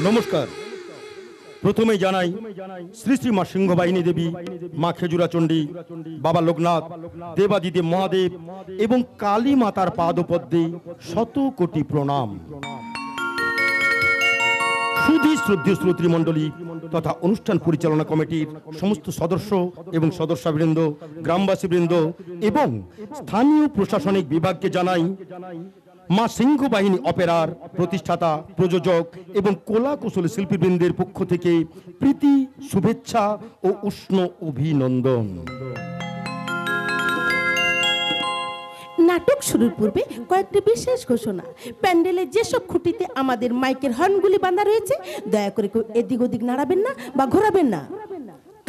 নমস্কার। প্রথমে জানাই শ্রী শ্রী মা সিংহবাহিনী দেবী, মা খেজুরাচণ্ডী, বাবা লোকনাথ, দেবাদিদেব মহাদেব এবং কালী মাতার পাদপদ্মে শত কোটি প্রণাম। সুধী শ্রদ্ধেয় শ্রোতৃমণ্ডলী তথা অনুষ্ঠান পরিচালনা কমিটির সমস্ত সদস্য এবং সদস্যবৃন্দ, গ্রামবাসীবৃন্দ এবং স্থানীয় প্রশাসনিক বিভাগকে জানাই মা সিংহবাহিনী অপেরার প্রতিষ্ঠাতা, প্রযোজক এবং কলা কুশলী শিল্পীবৃন্দের পক্ষ থেকে প্রীতি, শুভেচ্ছা ও উষ্ণ অভিনন্দন। নাটক শুরুর পূর্বে কয়েকটি বিশেষ ঘোষণা। প্যান্ডেলের যেসব খুঁটিতে আমাদের মাইকের হর্নগুলি বাঁধা রয়েছে, দয়া করে কেউ এদিক ওদিক নাড়াবেন না বা ঘোরাবেন না।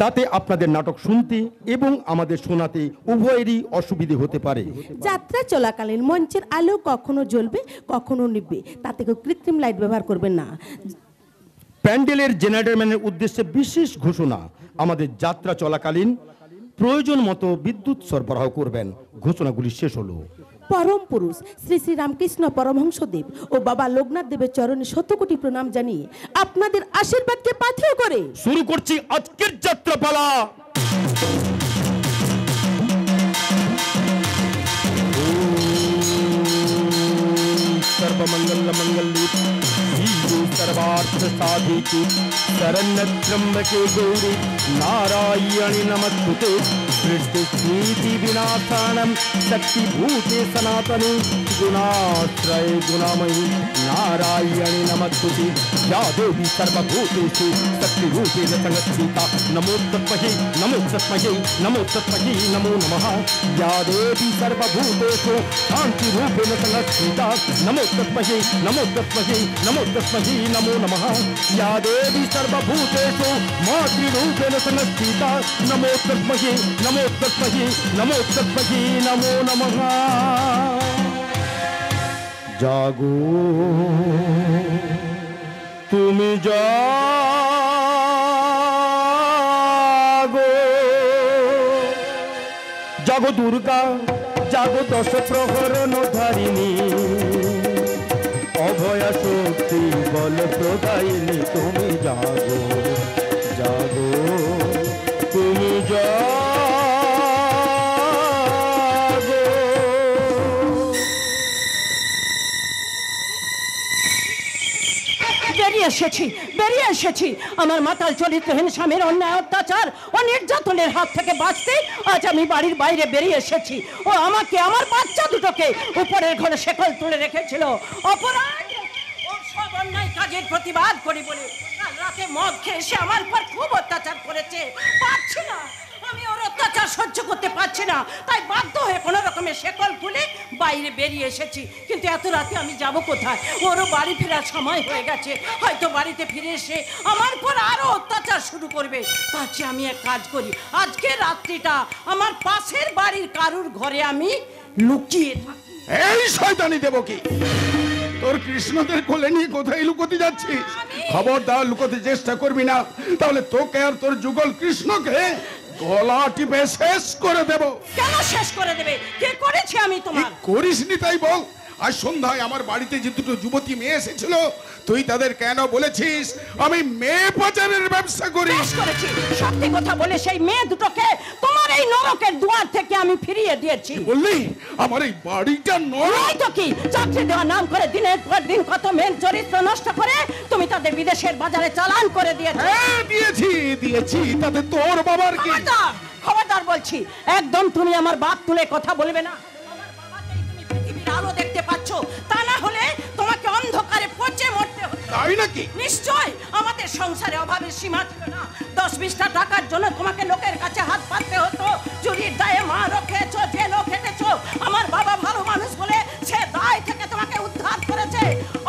তাতে আপনাদের নাটক শুনতে এবং আমাদের শোনাতে উভয়েরই অসুবিধে হতে পারে। যাত্রা চলাকালীন মঞ্চের আলো কখনো জ্বলবে, কখনো নিভবে, তাতে কেউ কৃত্রিম লাইট ব্যবহার করবেন না। প্যান্ডেলের জেনারেটরম্যানের উদ্দেশ্যে বিশেষ ঘোষণা, আমাদের যাত্রা চলাকালীন প্রয়োজন মতো বিদ্যুৎ সরবরাহ করবেন। ঘোষণাগুলি শেষ হলো। পরম পুরুষ শ্রী শ্রী রামকৃষ্ণ পরমহংসদেব ও বাবা লোকনাথ দেবের চরণে শত কোটি প্রণাম জানিয়ে আপনাদের আশীর্বাদকে পাথেয় করে শুরু করছি আজকের যাত্রাপালা। सर्वमंगल मंगली सर्वार्थ साधिकी शरण्य त्र्यंबके गौरी नारायणी नमस्तुते सृष्टि विनाशानं शक्तिभूते सनातने गुणाश्रय गुणामयी नारायणी नमस्तुते या देवी सर्वभूतेषु शक्तिरूपेण संस्थिता नमो तस्मै नमो तस्मै नमो तस्मै नमो नमः या देवी सर्वभूतेषु शान्तिरूपेण संस्थिता नमो तस्मै नमो तस्मै नमो तस्मै नमो नमः या देवी सर्वभूतेषु मातृरूपेण संस्थिता नमो तस्मै नमो तस्मै नमो तस्मै नमो नमः। जागो तुमी जागो, जागो दुर्गा जागो दश प्रहरण धारिणी अभया शक्ति बल प्रदायिनी तुमी जागो जागो तुमी जागो। বেরিয়ে এসেছি আমার মাতাল চরিত্রহীন স্বামীর অন্যায়, অত্যাচার ও নির্যাতনের হাত থেকে বাঁচতে আজ আমি বাড়ির বাইরে বেরিয়ে এসেছি। ও আমাকে, আমার বাচ্চা দুটোকে উপরের ঘরে শেকল তুলে রেখেছিল। অপরাধ ওর সব অন্যায় কাজের প্রতিবাদ করি বলে কাল রাতে মদ খেয়ে এসে আমার উপর খুব অত্যাচার করেছে। পারছি না, আমি ওর অত্যাচার সহ্য করতে পারছি না, তাই বাধ্য হয়ে কোনো রকমের শেকল খুলে বাইরে বেরিয়ে এসেছি। কিন্তু এত রাতে আমি যাব কোথায়? ওরও বাড়ি ফেরার সময় হয়ে গেছে, হয়তো বাড়িতে ফিরে এসে আমার পর আরো অত্যাচার শুরু করবে। তার চেয়ে আমি এক কাজ করি, আজকে রাত্রিটা আমার পাশের বাড়ির কারুর ঘরে আমি লুকিয়ে থাকি। এই শয়তানি দেব কি তোর কৃষ্ণদের কোলে নিয়ে কোথায় লুকোতে যাচ্ছিস? খবরদার লুকোতে চেষ্টা করবি না, তাহলে তোকে আর তোর যুগল কৃষ্ণকে গলা টিপে শেষ করে দেব। কেন শেষ করে দেবে? কে করেছে আমি তোমার? করিসনি তাই বল। আজ সন্ধ্যায় আমার বাড়িতে যে দুটো যুবতী মেয়ে এসেছিল, তুই তাদের কেন বলেছিস আমি মেয়ে পাচারের ব্যবসা করি? সত্যি কথা বলে সেই মেয়ে দুটোকে তোমার এই নরকের দুয়ার থেকে আমি ফিরিয়ে দিয়েছি। বললি আমার এই বাড়িটা নরক? তো কি চাকরি দেওয়ার নাম করে দিনের পর দিন কত মেয়ের চরিত্র নষ্ট করে তুমি তাদের বিদেশের বাজারে চালান করে দিয়েছো। হ্যাঁ দিয়েছি, তাতে তোর বাবার কি? খবরদার বলছি, বলছি, একদম তুমি আমার বাপ তুলে কথা বলবে না। আমার বাবাকেই তুমি পৃথিবীর আলো দেখতে পাচ্ছ, তা না হলে তোমাকে অন্ধকারে পচে মরতে হতো। তাই নাকি? নিশ্চয়, আমাদের সংসারে অভাবের সীমা ছিল না। 10-20টা টাকার জন্য তোমাকে লোকের কাছে হাত পাততে হতো। চুরির দায়ে মারও খেয়েছো, জেলও খেটেছো। আমার বাবা ভালো মানুষ বলে সে দায় থেকে তোমাকে উদ্ধার করেছে,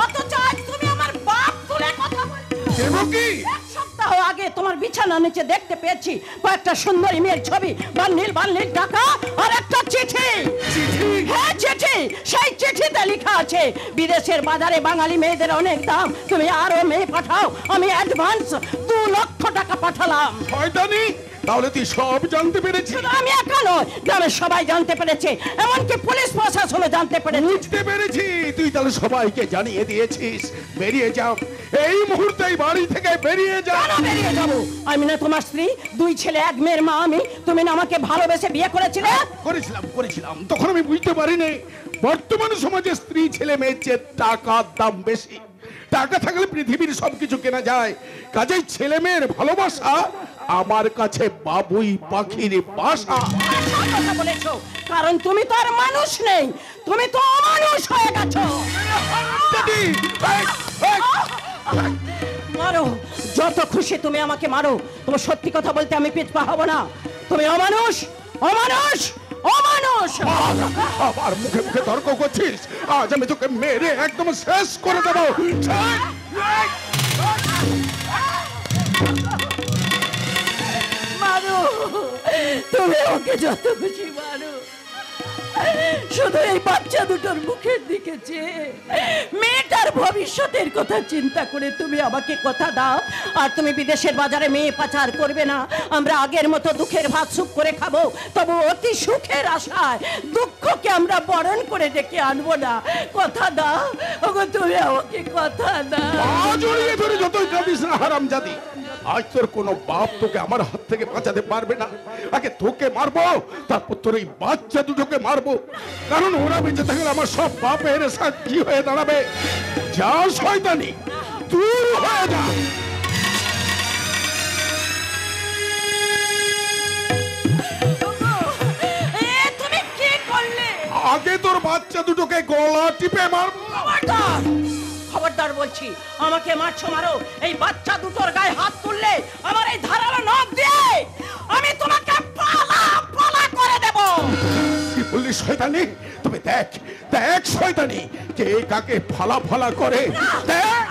অথচ আজ তুমি আমার বাপ তুলে কথা বলছো। দেবকী, এক সপ্তাহ আগে তোমার বিছানা নিচে দেখতে পেয়েছি কয়েকটা সুন্দরী মেয়ের ছবি, বান্ডিল বান্ডিল টাকা আর একটা চিঠি। চিঠি? হ্যাঁ, চিঠি। সেই চিঠিতে লেখা আছে, বিদেশের বাজারে বাঙালি মেয়েদের অনেক দাম, তুমি আরো মেয়ে পাঠাও। আমি অ্যাডভান্স 2 লক্ষ টাকা পাঠালাম। শয়তানি, তাহলে তুই সব জানতে পেরেছিস? শুধু আমি একা নয়, গ্রামের সবাই জানতে পেরেছে, এমনকি পুলিশ প্রশাসনও জানতে পেরেছে। বুঝতে পেরেছি, তুই তাহলে সবাইকে জানিয়ে দিয়েছিস। বেরিয়ে যাও, এই মুহূর্তেই বাড়ি থেকে বেরিয়ে যাও। কেন বেরিয়ে যাবো? আমি না তোমার স্ত্রী? 2 ছেলে 1 মেয়ের মা আমি। তুমি না আমাকে ভালোবেসে বিয়ে করেছিলে? করেছিলাম, তখন আমি বুঝতে পারিনি বর্তমান সমাজে স্ত্রী ছেলে মেয়ের চেয়ে টাকার দাম বেশি। টাকা থাকলে পৃথিবীর সবকিছু কেনা যায়। কাজেই ছেলে মেয়ের ভালোবাসা আমার কাছে বাবুই পাখির বাসা। সব কথা বলেছো, কারণ তুমি তো আর মানুষ নেই, তুমি তো অমানুষ হয়ে গেছো। দাদি, মারো, যত খুশি তুমি আমাকে মারো, তোমার সত্যি কথা বলতে আমি পিছপা হব না। তুমি অমানুষ, অমানুষ, অমানুষ। আবার মুখে মুখে তর্ক করছিস? আজ আমি তোকে মেরে একদম শেষ করে দেবো। মারো, তুমি ওকে যত খুশি মারো, শুধু এই বাচ্চা দুটোর মুখের দিকে চেয়ে মেয়েটার ভবিষ্যতের কথা চিন্তা করে তুমি আমাকে কথা দাও, আর তুমি বিদেশের বাজারে মেয়ে পাচার করবে না। আমরা আগের মতো দুঃখের ভাত সুখ করে খাবো, তবে অতি সুখের আশায় দুঃখকে আমরা বরণ করে ডেকে আনবো না। কথা দাও ওগো, তুমি আমাকে কথা দাও। জড়িয়ে ধরে যতই কাঁদিস না হারামজাদি, আজ তোর কোনো বাপ তোকে আমার হাত থেকে বাঁচাতে পারবে না। আগে তোকে মারবো, তারপর তোর এই বাচ্চা দুটোকে মারবো, কারণ ওরা বেঁচে থাকলে আমার সব বাপের সাক্ষী হয়ে দাঁড়াবে। যা শয়তানি, দূর হয়ে যা। তুমি কি করলে? আগে তোর বাচ্চা দুটোকে গলা টিপে মারবো। খবরদার, খবরদার বলছি, আমাকে মারছো মারো, এই বাচ্চা দুটোর গায়ে হাত তুললে আমার এই ধারালো নখ দিয়ে আমি তোমাকে পালা পালা করে দেব। কি বললি শয়তানি? তবে দেখ দেখ শয়তানি, কে কাকে ফালা ফালা করে। দেখ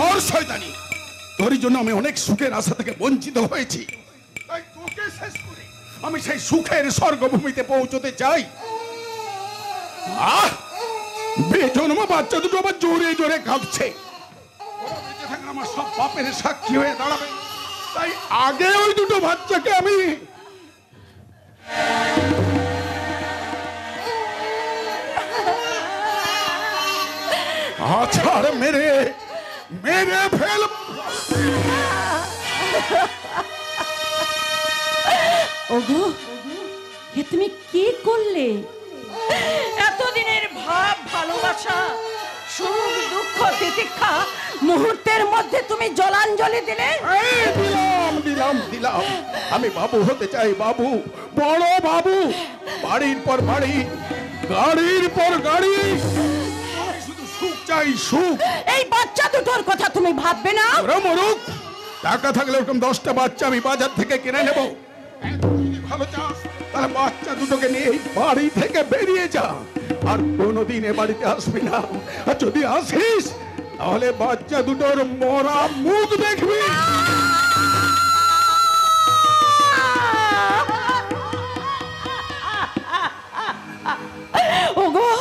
ওর শয়তানি, তোর জন্য আমি অনেক সুখের আশা থেকে বঞ্চিত হয়েছি। তাই তোকে শেষ করে আমি সেই সুখের স্বর্গভূমিতে পৌঁছতে চাই। বেজন্ম বাচ্চা দুটো আবার জোরে জোরে কাঁদছে। ওরা বেঁচে থাকলে আমার সব বাপের সাক্ষী হয়ে দাঁড়াবে। তাই আগে ওই দুটো বাচ্চাকে আমি আছাড় মেরে মেরে ফেল। ওগো, এ তুমি কি করলে? এতদিনের ভাব ভালোবাসা, সুখ দুঃখ তিতিক্ষা মুহূর্তের মধ্যে তুমি জলাঞ্জলি দিলে। দিলাম। আমি বাবু হতে চাই, বাবু, বড় বাবু। বাড়ির পর বাড়ি, গাড়ির পর গাড়ি, শুধু সুখ চাই, সুখ। এই বাচ্চা দুটোর কথা তুমি ভাববে না? ওরা মরুক, টাকা থাকলে ওরকম 10টা বাচ্চা আমি বাজার থেকে কিনে নেব। যদি ভালো চাস তাহলে বাচ্চা দুটোকে নিয়ে এই বাড়ি থেকে বেরিয়ে যা, আর কোনোদিন এ বাড়িতে আসবি না। আর যদি আসিস তাহলে বাচ্চা দুটোর মরা মুখ দেখবি। ওগো,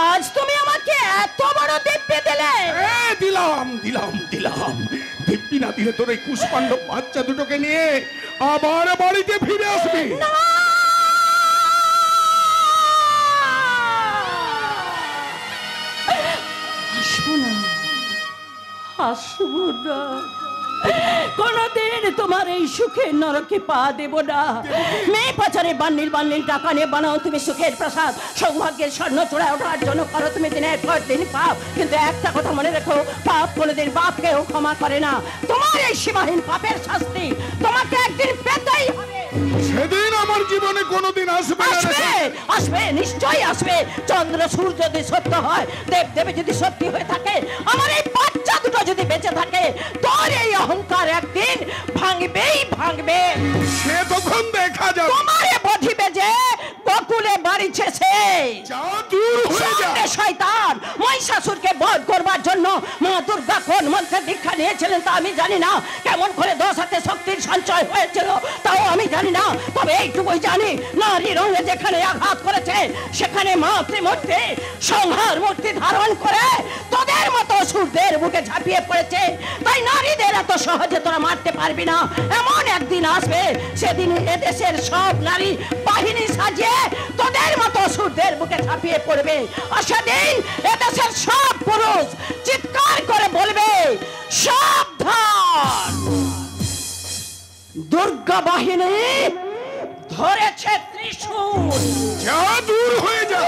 আজ তুমি আমাকে এত বড় দিব্যি দিলে। দিলাম দিব্যি না দিলে তোর এই কুষ্পাণ্ড বাচ্চা দুটোকে নিয়ে আবার বাড়িতে ফিরে আসবি। আসবো না, আসবো না। কোনদিন তোমার এই সুখের নরকে পা দেব না। মেয়ে পাচারে বান্নিল বান্নিল টাকা নিয়ে বানাও তুমি সুখের প্রাসাদ, সৌভাগ্যের স্বর্ণ চূড়ায় ওঠার জন্য করো তুমি দিনের পর দিন পাপ। কিন্তু একটা কথা মনে রেখো, পাপ কোনোদিন বাপকেও ক্ষমা করে না। তোমার এই সীমাহীন পাপের শাস্তি তোমাকে একদিন পেতেই হবে। সেদিন আমার জীবনে কোনোদিন আসবে না রে। আসবে, আসবে, নিশ্চয়ই আসবে। চন্দ্র সূর্য যদি সত্য হয়, দেব দেবী যদি সত্যি হয়ে থাকে, আমার এই বাচ্চা দুটো যদি বেঁচে থাকে, তোর এই অহংকার একদিন ভাঙবেই ভাঙবে। সে তখন দেখা যাবে। তোমারে বধিবে যে বকুলে বাড়িছে যা দূর হয়ে যা। শয়তান মহিষাসুরকে বধ করবার জন্য মা দুর্গা কোন মন্ত্রে দীক্ষা নিয়েছিলেন তা আমি জানি না। কেমন করে 10 হাতে শক্তির সঞ্চয় হয়েছিল তাও আমি জানি না। তবে এইটুকুই জানি, নারী রঙে যেখানে আঘাত করেছে সেখানে মা ত্রিমূর্তি সংহার মূর্তি ধারণ করে তোদের মতো অসুরদের বুকে ঝাঁপিয়ে পড়েছে। তাই নারীদের এত সহজে তোরা মারতে পারবি না। এমন একদিন আসবে সেদিন এদেশের সব নারী বাহিনী সাজিয়ে তোদের মতো অসুরদের বুকে ঝাঁপিয়ে পড়বে। আর সেদিন এদেশের সব পুরুষ চিৎকার করে বলবে, সাবধান, দুর্গা বাহিনী ধরেছে ত্রিশূল। যা দূর হয়ে যা।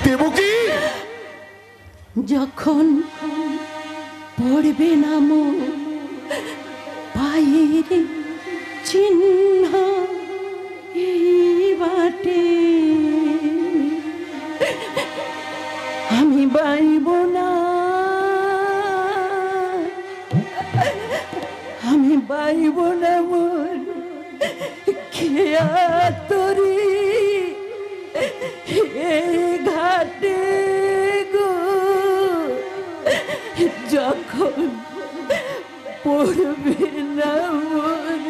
দেবকী, যখন পড়বে না পায়ের চিহ্ন এই বাটে, আমি বাইব না, আমি বাইব না মন খেয়া তরি ঘাটে গো। যখন পড়বে না মোর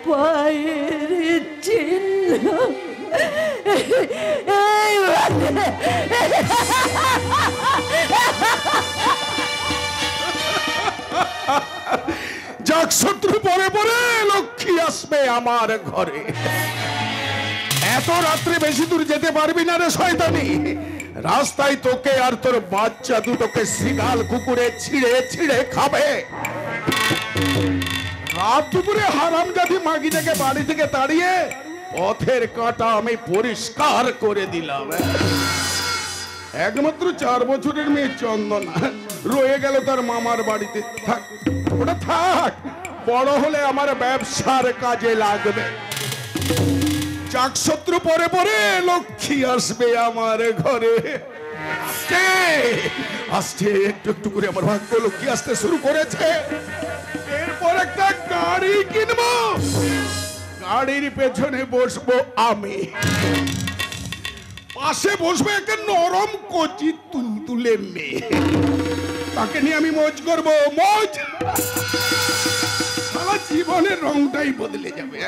পায়ের চিহ্ন যাক শত্রু পরে পরে লক্ষ্মী আসবে আমার ঘরে। এত রাত্রে বেশি দূর যেতে পারবি না রে শয়তানি। রাস্তায় তোকে আর তোর বাচ্চা দুটোকে শিগাল কুকুরে ছিঁড়ে ছিঁড়ে খাবে। রাত দুপুরে হারামজাদি মাগিটাকে বাড়ি থেকে তাড়িয়ে পথের কাঁটা আমি পরিষ্কার করে দিলাম। একমাত্র 4 বছরের মেয়ে চন্দনা রয়ে গেল তার মামার বাড়িতে। থাক, ওটা থাক, বড় হলে আমার ব্যবসার কাজে লাগবে। চাক শত্রু পরে পরে লক্ষ্মী আসবে আমার ঘরে। আসছে আসছে, একটু একটু করে আমার ভাগ্য লক্ষ্মী আসতে শুরু করেছে। এরপর একটা গাড়ি কিনবো, গাড়ির পেছনে বসবো আমি, পাশে বসবে একটা নরম কচি তুলতুলে মেয়ে, তাকে নিয়ে আমি মজ করবো। মজ, সারা জীবনের রংটাই বদলে যাবে।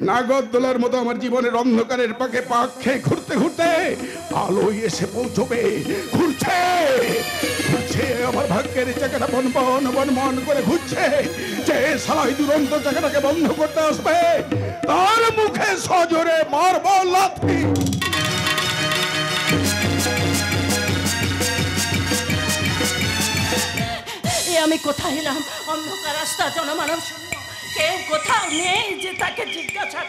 নাগরদোলার মতো আমার জীবনের অন্ধকারের পাকে পাক খেয়ে ঘুরতে ঘুরতে আলোয় এসে পৌঁছবে। ঘুরছে ঘুরছে আমার ভাগ্যের চাকাটা বন বন বন মন করে ঘুরছে। যে সালাই দুরন্ত চাকাটাকে বন্ধ করতে আসবে তার মুখে সজোরে মারব লাথি। আমি কোথায় এলাম? অন্ধকার রাস্তা, জনমানব শূন্য, কেউ কোথাও নেই যে তাকে জিজ্ঞাসা।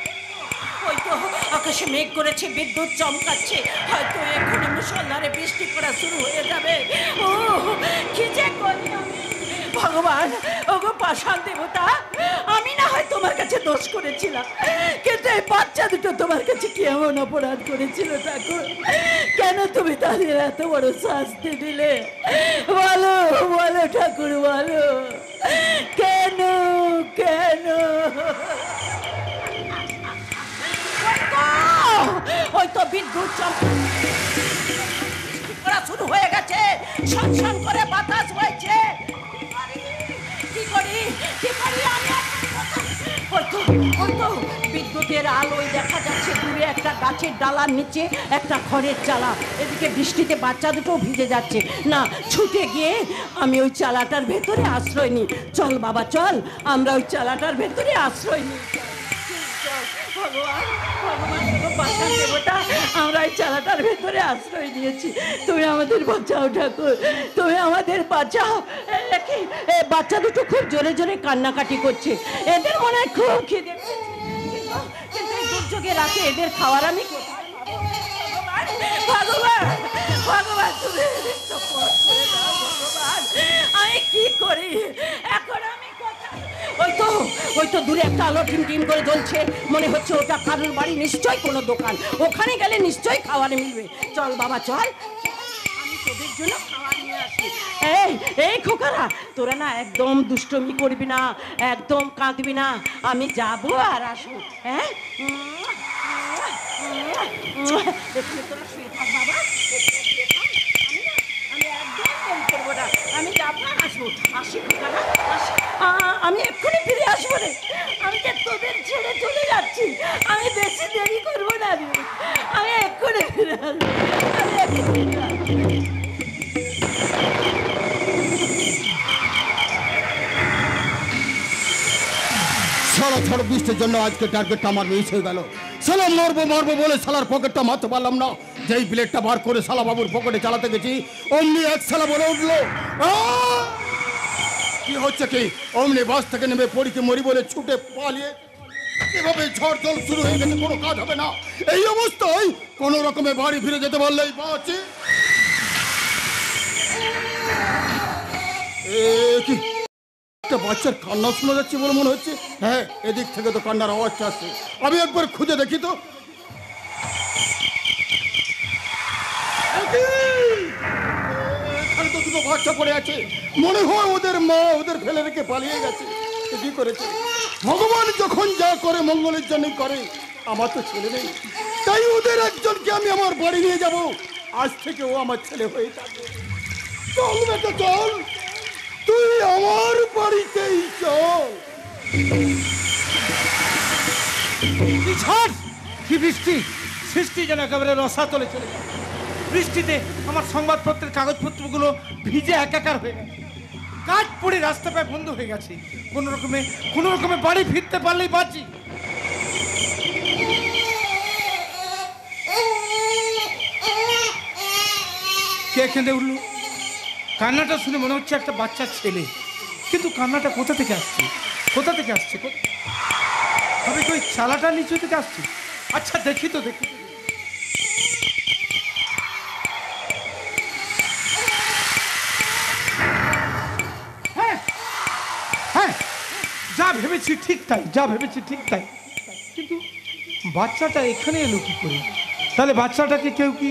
ওই তো আকাশে মেঘ করেছে, বিদ্যুৎ চমকাচ্ছে, হয়তো এক্ষুনি মুষলধারে বৃষ্টি পড়া শুরু হয়ে যাবে। ও কি যে করি আমি! ভগবান, ওগো পাষাণ দেবতা, আমি না হয় তোমার কাছে দোষ করেছিলাম, কিন্তু এই বাচ্চা দুটো তোমার কাছে কি এমন অপরাধ করেছিল ঠাকুর? কেন তুমি তাদের এত বড় শাস্তি দিলে? বলো বলো ঠাকুর, বলো কেন কেন? বিদ্যুৎ করা শুরু হয়ে গেছে, ছনছন করে বাতাস বইছে। কি করি আমি? বিদ্যুতের আলোয় দেখা যাচ্ছে দূরে একটা গাছের ডালার নিচে একটা খড়ের চালা। এদিকে বৃষ্টিতে বাচ্চা দুটো ভিজে যাচ্ছে। না, ছুটে গিয়ে আমি ওই চালাটার ভেতরে আশ্রয় নিই। চল বাবা চল, আমরা ওই চালাটার ভেতরে আশ্রয় নিই। ভগবান দেবতা, আমরা এই চালাটার ভেতরে আশ্রয় নিয়েছি। তুমি আমাদের বাঁচাও ঠাকুর, তুমি আমাদের বাঁচাও। বাচ্চা দুটো খুব জোরে জোরে কান্নাকাটি করছে। এদের মনে হয় খুব খিদে, কিন্তু এই দুর্যোগে রাতে এদের খাওয়ার আমি ভগবান তুমি ভগবান, আমি কি করি এখন? আমি ওই তো দূরে একটা আলো টিম টিম করে জ্বলছে, মনে হচ্ছে ওটা কারোর বাড়ি, নিশ্চয়ই কোনো দোকান। ওখানে গেলে নিশ্চয়ই খাবার মিলবে। চল বাবা চল, আমি তোদের জন্য খাবার নিয়ে আসি। এই খোকারা, তোরা না একদম দুষ্টমি করবি না, একদম কাঁদবি না। আমি যাবো আর আসবো। হ্যাঁ, তোরা শুয়ে থাক বাবা, আমি যাবো আর আসবো। আসি খোকারা, আসি। আমি এক্ষুনি ফিরে আসবো রে। আমি যে তোদের ছেড়ে চলে যাচ্ছি, আমি বেশি দেরি করবো না রে। আমি এক্ষুনি ফিরে আসবো, আমি এক্ষুনি ফিরে আসবো। সারা ঝড় বৃষ্টির জন্য আজকে টার্গেটটা আমার মিস হয়ে গেল। সালা মারবো বলে সালার পকেটটা মারতে পারলাম না। যেই ব্লেডটা বার করে সালা বাবুর পকেটে চালাতে গেছি, অমনি এক সালা বলে উঠলো, কি হচ্ছে কি? অমনি বাস থেকে নেমে পড়িকে মরি বলে ছুটে পালিয়ে। এভাবে ঝড় জল শুরু হয়ে গেছে, কোনো কাজ হবে না। এই অবস্থায় কোনো রকমে বাড়ি ফিরে যেতে পারলেই বাঁচে। কি একটা বাচ্চার কান্না শোনা যাচ্ছে বলে মনে হচ্ছে। হ্যাঁ, এদিক থেকে তো কান্নার আওয়াজ আসছে। আমি একবার খুঁজে দেখি তো। এখানে তো দুটো বাচ্চা পড়ে আছে, মনে হয় ওদের মা ওদের ফেলে রেখে পালিয়ে গেছে। কি করেছে ভগবান? যখন যা করে মঙ্গলের জন্য করে। আমার তো ছেলে নেই, তাই ওদের একজনকে আমি আমার বাড়ি নিয়ে যাব। আজ থেকে ও আমার ছেলে হয়ে যাবে। চল বেটা চল, তুই আমার বাড়িতেই চল। কি বৃষ্টি! সৃষ্টি যেন একেবারে রসাতলে চলে যায়। বৃষ্টিতে আমার সংবাদপত্রের কাগজপত্রগুলো ভিজে একাকার হয়ে গেছে। কাজ পড়ে রাস্তা প্রায় বন্ধ হয়ে গেছে। কোনো রকমে বাড়ি ফিরতে পারলেই বাঁচি। কে কেঁদে উঠল? কান্নাটা শুনে মনে হচ্ছে একটা বাচ্চার ছেলে, কিন্তু কান্নাটা কোথা থেকে আসছে? তবে ওই চালাটার নিচে থেকে আসছে। আচ্ছা দেখি তো। হ্যাঁ, যা ভেবেছি ঠিক তাই। কিন্তু বাচ্চাটা এখানে এলো কি করে? তাহলে বাচ্চাটাকে কেউ কি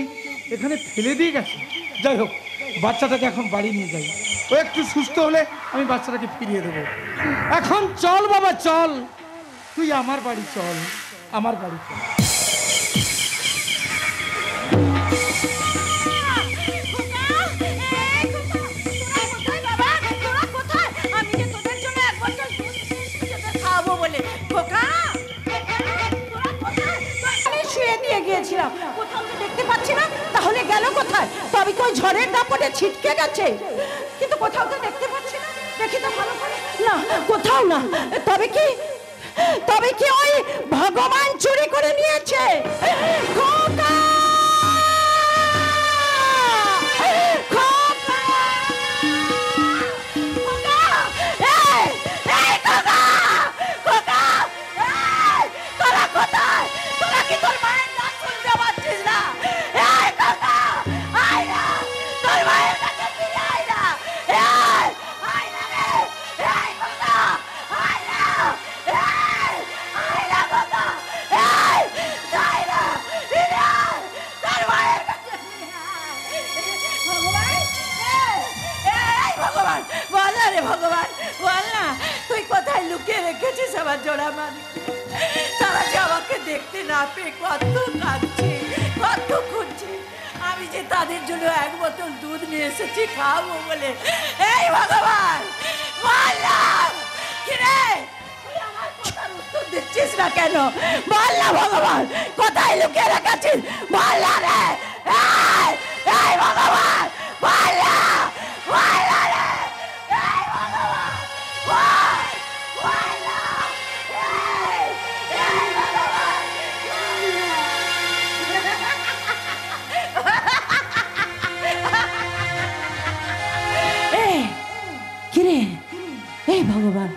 এখানে ফেলে দিয়ে গেছে? যাই হোক, বাচ্চাটাকে এখন বাড়ি নিয়ে যাই। ও একটু সুস্থ হলে আমি বাচ্চাটাকে ফিরিয়ে দেবো। এখন চল বাবা চল, তুই আমার বাড়ি চল। গিয়েছিলাম, কোথাও তো দেখতে পাচ্ছি না। তাহলে গেল কোথায়? তবে কি ওই ঝড়ের দাপটে ছিটকে গেছে? কিন্তু কোথাও তো দেখতে পাচ্ছি না। দেখি তো ভালো করে। না, কোথাও না। তবে কি ওই ভগবান চুরি করে নিয়েছে? খোকা! ভগবান বল না, তুই কোথায় লুকিয়ে রেখেছিস আমার জোড়া মানিক? তারা যে আমাকে দেখতে না পেয়ে কত কাঁদছে, কত খুঁজছে, আমি যে তাদের জন্য এক বোতল দুধ নিয়ে এসেছি খাবো বলে। এই ভগবান, বললাম কিরে তুই আমার কথার উত্তর দিচ্ছিস না কেন? বল না ভগবান, কোথায় লুকিয়ে রেখেছিস? বল না রে। এই ভগবান, বল না, বল না রে। এই ভগবান, বল, বল না। এই ভগবান, কিরে, এই ভগবান,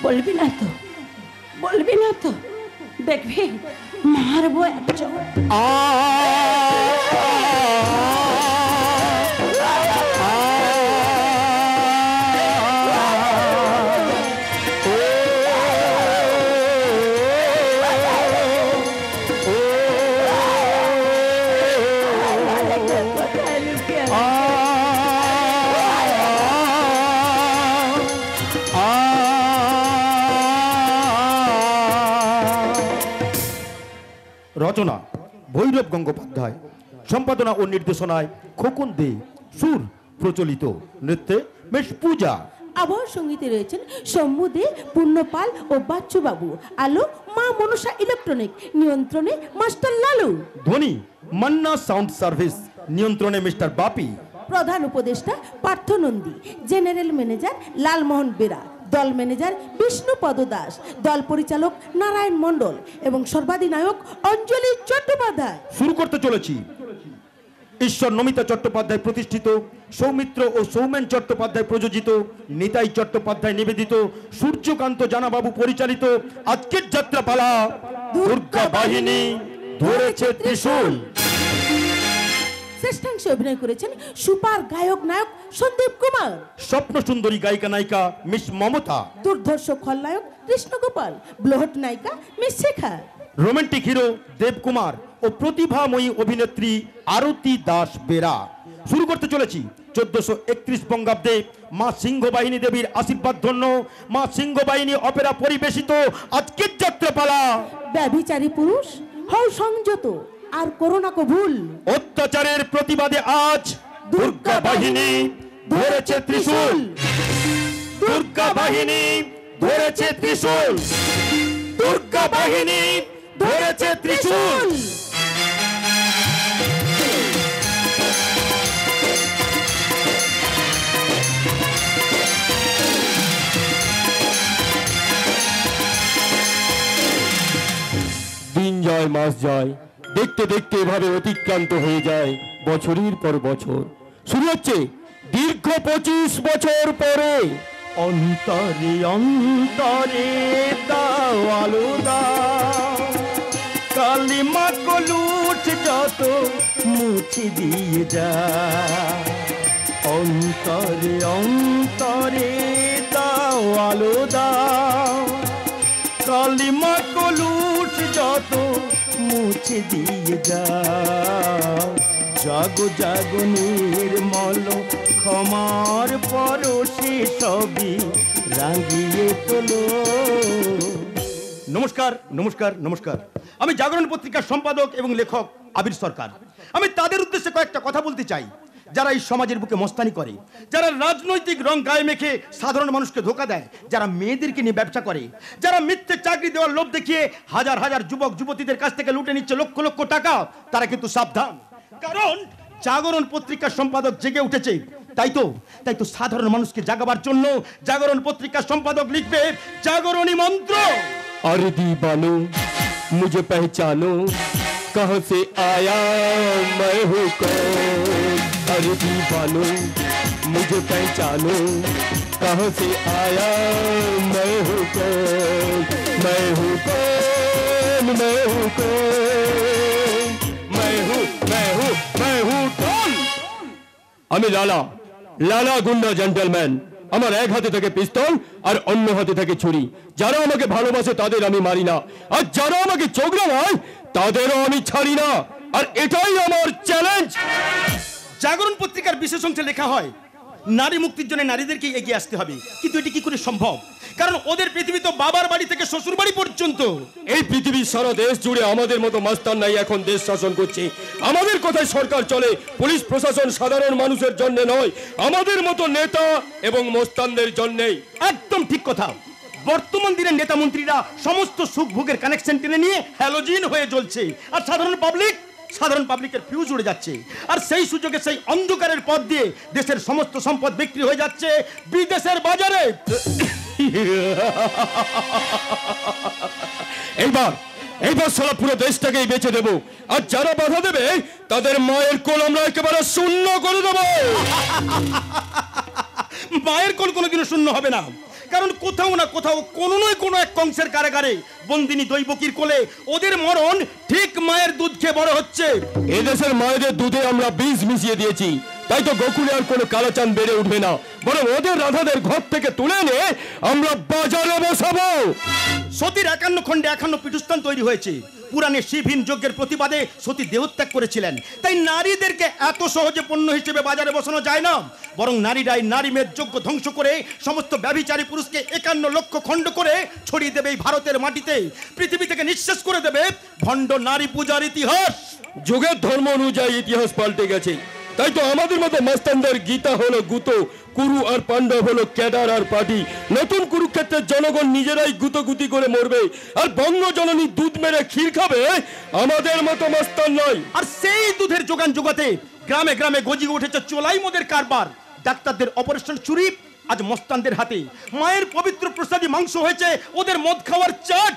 বলবি না তো, বলবি না তো? দেখবি মারবো একটা। রচনা ভৈরব গঙ্গোপাধ্যায়, সম্পাদনা ও নির্দেশনায় খোকন দে, সুর প্রচলিত, নৃত্যে বেশ পূজা। আবহ সঙ্গীতে রয়েছেন শম্ভু দে, পূর্ণপাল ও বাচ্চুবাবু। আলো মা মনসা ইলেকট্রনিক, নিয়ন্ত্রণে মাস্টার লালু। ধ্বনি মান্না সাউন্ড সার্ভিস, নিয়ন্ত্রণে মিস্টার বাপি। প্রধান উপদেষ্টা পার্থ নন্দী, জেনারেল ম্যানেজার লালমোহন বেরা, দল ম্যানেজার বিষ্ণুপদ দাস, দল পরিচালক নারায়ণ মণ্ডল এবং সর্বাধিনায়ক অঞ্জলি চট্টোপাধ্যায়। শুরু করতে চলেছি। ঈশ্বর নমিতা চট্টোপাধ্যায় প্রতিষ্ঠিত, সৌমিত্র ও সৌমেন চট্টোপাধ্যায় প্রযোজিত, নিতাই চট্টোপাধ্যায় নিবেদিত, সূর্যকান্ত জানাবাবু পরিচালিত আজকের যাত্রাপালা দুর্গা বাহিনী ধরেছে ত্রিশূল। শ্রেষ্ঠাংশে অভিনয় করেছেন সুপার গায়ক নায়ক সন্দীপ কুমার, স্বপ্ন সুন্দরী গায়িকা নায়িকা মিস মমতা, দুর্ধর্ষ খলনায়ক কৃষ্ণগোপাল, ব্লহট নায়িকা মিস শেখা, রোমান্টিক হিরো দেবকুমার ও প্রতিভাময়ী অভিনেত্রী আরতি দাস বেরা। শুরু করতে চলেছি 1431 বঙ্গাব্দে মা সিংহ বাহিনী দেবীর আশীর্বাদ ধন্য মা সিংহ বাহিনী অপেরা পরিবেশিত আজকের যাত্রাপালা ব্যভিচারী পুরুষ হও সংযত আর করোনা কবুল। অত্যাচারের প্রতিবাদে আজ দুর্গা বাহিনী ধরেছে ত্রিশূল। দুর্গা বাহিনী ধরেছে ত্রিশূল। দুর্গা বাহিনী ধরেছে ত্রিশূল। দিন যায় মাস যায়, দেখতে দেখতে এভাবে অতিক্রান্ত হয়ে যায় বছরের পর বছর। শুরু হচ্ছে দীর্ঘ 25 বছর পরে। অন্তরে অন্তরে দাও আলো দাও, কালিমা কলুট যত মুছে দিয়ে যা। অন্তরে অন্তরে দাও আলো দাও, কালিমা কলুট যত মুছে দিয়ে যা। জাগো জাগো নির্মল ক্ষমার পরশে সবই রাঙিয়ে তোলো। নমস্কার নমস্কার নমস্কার, আমি জাগরণ পত্রিকার সম্পাদক এবং লেখক আবির সরকার। আমি তাদের উদ্দেশ্যে কয়েকটা কথা বলতে চাই যারা এই সমাজের বুকে মস্তানি করে, যারা রাজনৈতিক রং গায়ে মেখে সাধারণ মানুষকে ধোঁকা দেয়, যারা মেয়েদেরকে নিয়ে ব্যবসা করে, যারা মিথ্যে চাকরি দেওয়ার লোভ দেখিয়ে হাজার হাজার যুবক যুবতীদের কাছ থেকে লুটে নিচ্ছে লক্ষ লক্ষ টাকা, তারা কিন্তু সাবধান। কারণ জাগরণ পত্রিকার সম্পাদক জেগে উঠেছে। তাই তো সাধারণ মানুষকে জাগাবার জন্য জাগরণ পত্রিকার সম্পাদক লিখবে জাগরণী মন্ত্র। अरे दीवानो मुझे पहचानो, कहाँ से आया मैं हूँ कौन। अरे दीवानो मुझे पहचानो, कहाँ से आया मैं हूँ कौन। मैं हूँ कौन, मैं हूँ कौन, मैं हूँ कौन। আমি লালা, লালা গুন্ডা জেন্টলম্যান। আমার এক হাতে থাকে পিস্তল আর অন্য হাতে থাকে ছুরি। যারা আমাকে ভালোবাসে তাদের আমি মারি না, আর যারা আমাকে চোখরা নয় তাদেরও আমি ছাড়ি না। আর এটাই আমার চ্যালেঞ্জ। জাগরণ পত্রিকার বিশেষ অংশে লেখা হয়, নারী মুক্তির জন্য নারীদেরকে এগিয়ে আসতে হবে, কিন্তু এটি কি করে সম্ভব? কারণ ওদের পৃথিবী তো বাবার বাড়ি থেকে শ্বশুর বাড়ি পর্যন্ত। এই পৃথিবীর সারা দেশ জুড়ে আমাদের মতো মাস্তান নাই এখন দেশ শাসন করছে। আমাদের কথায় সরকার চলে, পুলিশ প্রশাসন সাধারণ মানুষের জন্য নয়, আমাদের মতো নেতা এবং মস্তানদের জন্যই। একদম ঠিক কথা। বর্তমান দিনের নেতা মন্ত্রীরা সমস্ত সুখ ভোগের কানেকশন টেনে নিয়ে হ্যালোজিন হয়ে জ্বলছে, আর সাধারণ পাবলিকের ফিউজ উড়ে যাচ্ছে। আর সেই সুযোগে সেই অন্ধকারের পথ দিয়ে দেশের সমস্ত সম্পদ বিক্রি হয়ে যাচ্ছে বিদেশের বাজারে। এইবার সারা পুরো দেশটাকেই বেচে দেব, আর যারা বাধা দেবে তাদের মায়ের কোল আমরা একেবারে শূন্য করে দেব। মায়ের কোল কোনোদিনও শূন্য হবে না, কারণ কোথাও না কোথাও কোনো নয় কোনো এক কংসের কারাগারে বন্দিনী দৈবকীর কোলে ওদের মরণ ঠিক মায়ের দুধ খেয়ে বড় হচ্ছে। এদেশের মায়েদের দুধে আমরা বীজ মিশিয়ে দিয়েছি, তাই তো গোকুলে আর কোনো কালাচাঁদ বেড়ে উঠবে না, বরং ওদের রাধাদের ঘর থেকে তুলে এনে আমরা বাজারে বসাবো। সতীর 51 খণ্ডে 51 পীঠস্থান তৈরি হয়েছে। পুরাণে শিবহীন যজ্ঞের প্রতিবাদে সতী দেহত্যাগ করেছিলেন, তাই নারীদেরকে এত সহজে পণ্য হিসেবে বাজারে বসানো যায় না, বরং নারীরাই নারী মেয়ের যজ্ঞ ধ্বংস করে সমস্ত ব্যভিচারী পুরুষকে 51 লক্ষ খণ্ড করে ছড়িয়ে দেবে এই ভারতের মাটিতে। পৃথিবী থেকে নিঃশেষ করে দেবে ভণ্ড নারী পূজার ইতিহাস। যুগের ধর্ম অনুযায়ী ইতিহাস পাল্টে গেছে, তাই তো আমাদের মতো মাস্তানদের গীতা হলো গুতো, কুরু আর পাণ্ডব হলো ক্যাডার আর পার্টি। নতুন কুরুক্ষেত্রের জনগণ নিজেরাই গুতোগুতি করে মরবে, আর বঙ্গ জননী দুধ মেরে ক্ষীর খাবে, আমাদের মতো মাস্তান নয়। আর সেই দুধের যোগান যোগাতে গ্রামে গ্রামে গজিয়ে উঠেছে চোলাই মদের কারবার। ডাক্তারদের অপারেশন চুরি আজ মস্তানদের হাতে। মায়ের পবিত্র প্রসাদী মাংস হয়েছে ওদের মদ খাওয়ার চাট।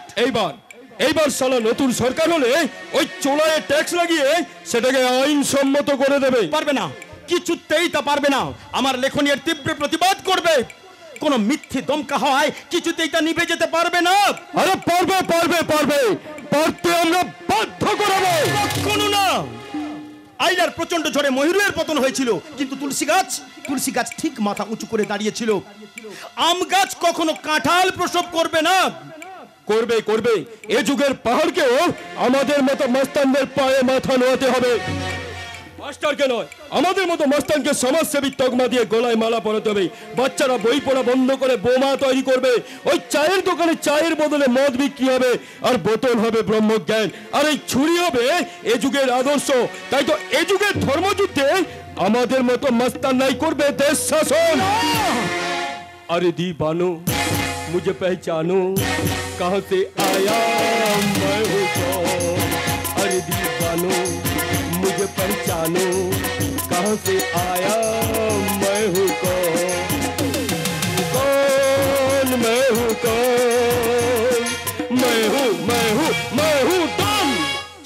এইবার সালা নতুন সরকার হলে ওই চোলায় ট্যাক্স লাগিয়ে সেটাকে আইন সম্মত করে দেবে। পারবে না, কিছুতেই তা পারবে না। আমার লেখনী এর তীব্র প্রতিবাদ করবে। কোন মিথ্যে দমকা হওয়ায় কিছুতেই তা নিভে যেতে পারবে না। আরে পারবে, পারতে আমরা বাধ্য করাবো। কখনো না। আইলার প্রচন্ড ঝড়ে ময়ূরের পতন হয়েছিল, কিন্তু তুলসী গাছ ঠিক মাথা উঁচু করে দাঁড়িয়েছিল। আম গাছ কখনো কাঁঠাল প্রসব করবে না। করবে এ যুগের পাহাড়কেও আমাদের মতো মাস্তানদের পায়ে মাথা নোয়াতে হবে। মাস্টারকে নয়, আমাদের মতো মাস্তানকে সমাজসেবী তকমা দিয়ে গলায় মালা পরাতে হবে। বাচ্চারা বই পড়া বন্ধ করে বোমা তৈরি করবে, ওই চায়ের দোকানে চায়ের বদলে মদ বিক্রি হবে, আর বোতল হবে ব্রহ্মজ্ঞান, আর এই ছুরি হবে এ যুগের আদর্শ। তাই তো এ যুগের ধর্মযুদ্ধে আমাদের মতো মাস্তান নাই করবে দেশ শাসন। अरे दीवानो मुझे पहचानो, कहाँ से आया मैं हूँ कौन। अरे दीवानो मुझे पहचानो, कहाँ से आया मैं हूँ कौन मैं हूँ कौन, मैं हूँ दम।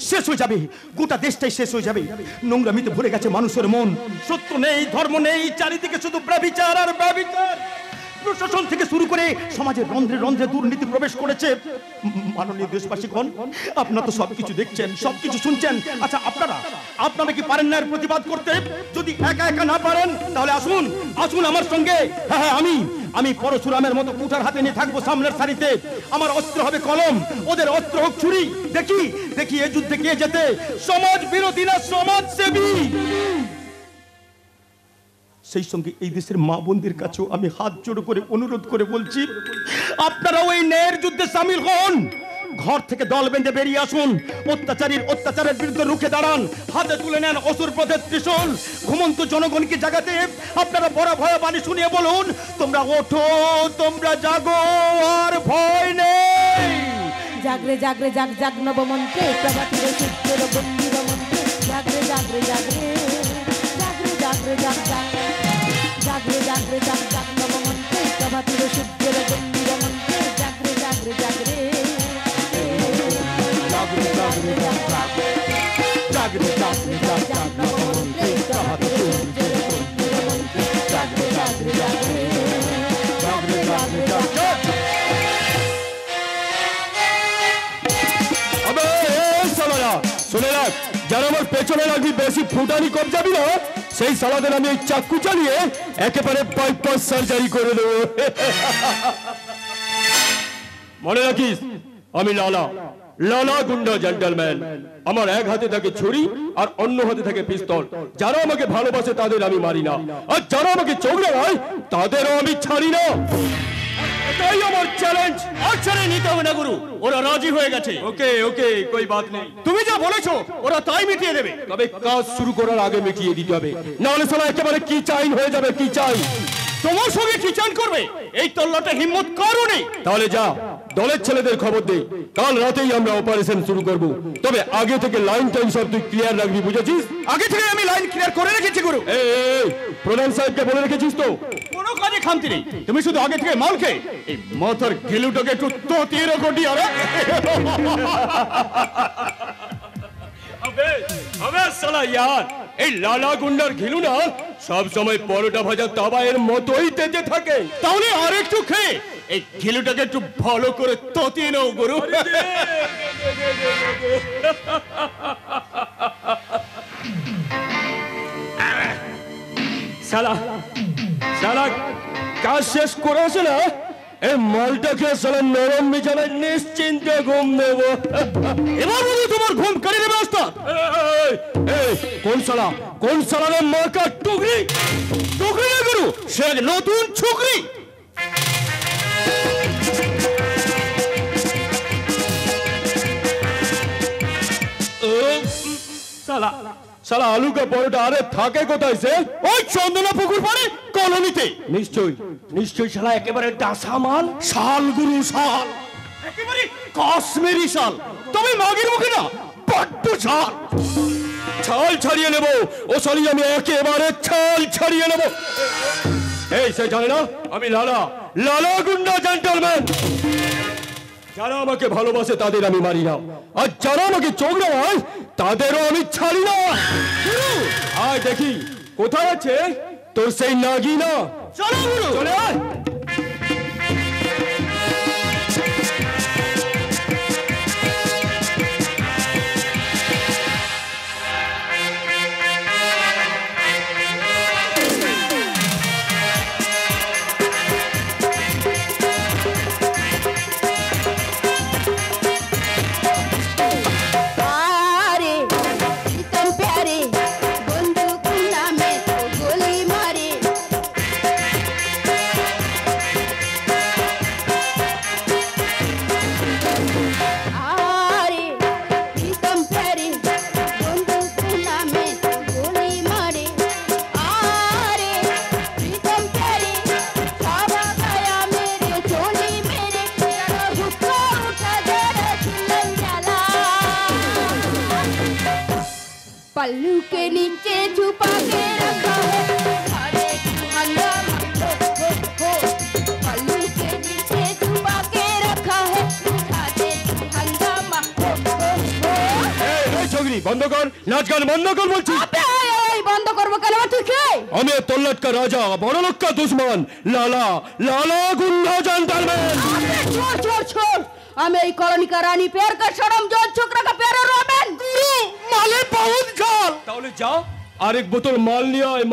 শেষ হয়ে যাবে, গোটা দেশটাই শেষ হয়ে যাবে। নোংরামিতে ভরে গেছে মানুষের মন। সত্য নেই, ধর্ম নেই, চারিদিকে শুধু ব্যভিচার আর ব্যভিচার। প্রশাসন থেকে শুরু করে সমাজের রন্ধ্রে রন্ধ্রে দুর্নীতি প্রবেশ করেছে। মাননীয় দেশবাসীগণ, আপনারা তো সবকিছু দেখছেন, সবকিছু শুনছেন। আচ্ছা, আপনারা কি পারেন না এর প্রতিবাদ করতে? যদি একা একা না পারেন তাহলে আসুন আমার সঙ্গে। হ্যাঁ, আমি পরশুরামের মতো কুঠার হাতে নিয়ে থাকবো সামনের সারিতে। আমার অস্ত্র হবে কলম, ওদের অস্ত্র হোক ছুরি। দেখি এ যুদ্ধে কে জেতে, সমাজ বিরোধী না সমাজসেবী। সেই সঙ্গে এই দেশের মা বোনদের কাছেও আমি হাত জোড়ো করে অনুরোধ করে বলছি, আপনারাও এই ন্যায়ের যুদ্ধে সামিল হন। ঘর থেকে দল বেঁধে বেরিয়ে আসুন, অত্যাচারের বিরুদ্ধে রুখে দাঁড়ান, হাতে তুলে নেন অসুর পথের ত্রিশূল। ঘুমন্ত জনগণকে জাগাতে আপনারা বড় ভয় বাণী শুনিয়ে বলুন, তোমরা ওঠো, তোমরা জাগো, আর ভয় নেই। জাগরে জাগরে জাগ নবমন্ত্রে, প্রভাতের সূর্যের গম্ভীর মন্ত্রে। জাগরে জাগরে জাগরে জাগরে জাগরে জাগ জাগরে জাগরে জাগ নবমন্ত্রে, প্রভাতের সূর্যের গম্ভীর মন্ত্রে। জাগরে জাগরে জাগরে জাগরে জাগরে জাগরে জাগরে জাগ নবমন্ত্রে, প্রভাতের সূর্যের গম্ভীর মন্ত্রে। জাগরে জাগরে জাগরে জাগরে জাগরে জাগ। শুনে রাখ, যারা আমার পেছনে রাখবি বেশি ফুটানি কম যাবি না, সেই সালাদের আমি চাকু চালিয়ে একেবারে বাইপাস সার্জারি করে দেবো। মনে রাখিস, আমি লালা, লালা গুন্ডা জেন্টলম্যান। আমার এক হাতে থাকে ছুরি আর অন্য হাতে থাকে পিস্তল। যারা আমাকে ভালোবাসে তাদের আমি মারি না, আর যারা আমাকে চোখে হয় তাদেরও আমি ছাড়ি না। এটাই আমার চ্যালেঞ্জ। আর ছেড়ে নিতে হবে না গুরু, ওরা রাজি হয়ে গেছে। ওকে ওকে, কোই বাত নেই। তুমি যা বলেছো ওরা তাই মিটিয়ে দেবে। তবে কাজ শুরু করার আগে মিটিয়ে দিতে হবে, নাহলে সালা একেবারে কি চাই হয়ে যাবে। কি চাই? তোমার সঙ্গে কিচান করবে এই তল্লাটা হিম্মত কারো নেই। তাহলে যা, দলের ছেলেদের খবর দে, কাল রাতেই আমরা অপারেশন শুরু করব। তবে আগে থেকে লাইন টাইম সব তুই ক্লিয়ার রাখবি, বুঝেছিস? আগে থেকে আমি লাইন ক্লিয়ার করে রেখেছি গুরু। এই প্রধান সাহেবকে বলে রেখেছিস তো? কোনো কাজে খামতি নেই, তুমি শুধু আগে থেকে মাল খেয়ে এই মাথার গেলুটাকে একটু তোতিয়ে রেখো ডিয়ারে। আবে সালা ইয়ার, এই লালা গুন্ডার ঘিলু না সব সময় পরোটা ভাজা তাওয়ার মতোই তেতে থাকে। তাহলে আর একটু খেয়ে এই গেলুটাকে একটু ভালো করে তোতিয়ে নাও গুরু। সালা সালা কাজ শেষ করে আসে না, এই মালটাকে সালা নরম বিছানায় নিশ্চিন্তে ঘুম দেব। এবার বলি তোমার ঘুম কেড়ে নেবে ওস্তাদ। কোন সালা রে মাকা টুকরি? টুকরি না গুরু, সে এক নতুন ছুকরি। সালা আলু কা পরোটা আরে থাকে কোথায় সে? ওই চন্দনা পুকুর পাড়ে কলোনিতে। নিশ্চয়ই শালা একেবারে ডাসা মাল। শাল গুরু শাল, একেবারে কাশ্মীরি শাল। তবে মাগের মুখে না বড্ড ঝাল। ছাল ছাড়িয়ে নেব ও শালি, আমি একেবারে ছাল ছাড়িয়ে নেব। এই সে জানে না আমি লালা গুন্ডা জেন্টলম্যান। যারা আমাকে ভালোবাসে তাদের আমি মারি না, আর যারা আমাকে চোখ দেয় তাদেরও আমি ছাড়ি না। আয় দেখি কোথায় আছে তোর সেই নাগিনা। চলো গুরু, চলে আয়। पल्लू के नीचे छुपा के रखा है अरे हंगामा हो पल्लू के नीचे छुपा के रखा है अरे हंगामा हो এই ছগরি বন্ধ কর, নাচ গান বন্ধ কর বলছি। এই বন্ধ করবো কেন? তুই কে? আমি তল্লাট কা রাজা, বড়লোক কা দুশমন, লালা গুন্ডা জেন্টলম্যান। छोड़ छोड़ छोड़, আমি এই কলোনি কা রানী পেয়ার কা শরম জোর ছোকরা কা পেয়ার রবেন মালে বহুত ঝাল। তাহলে যা আরেক বোতল মাল নিয়ে আয়।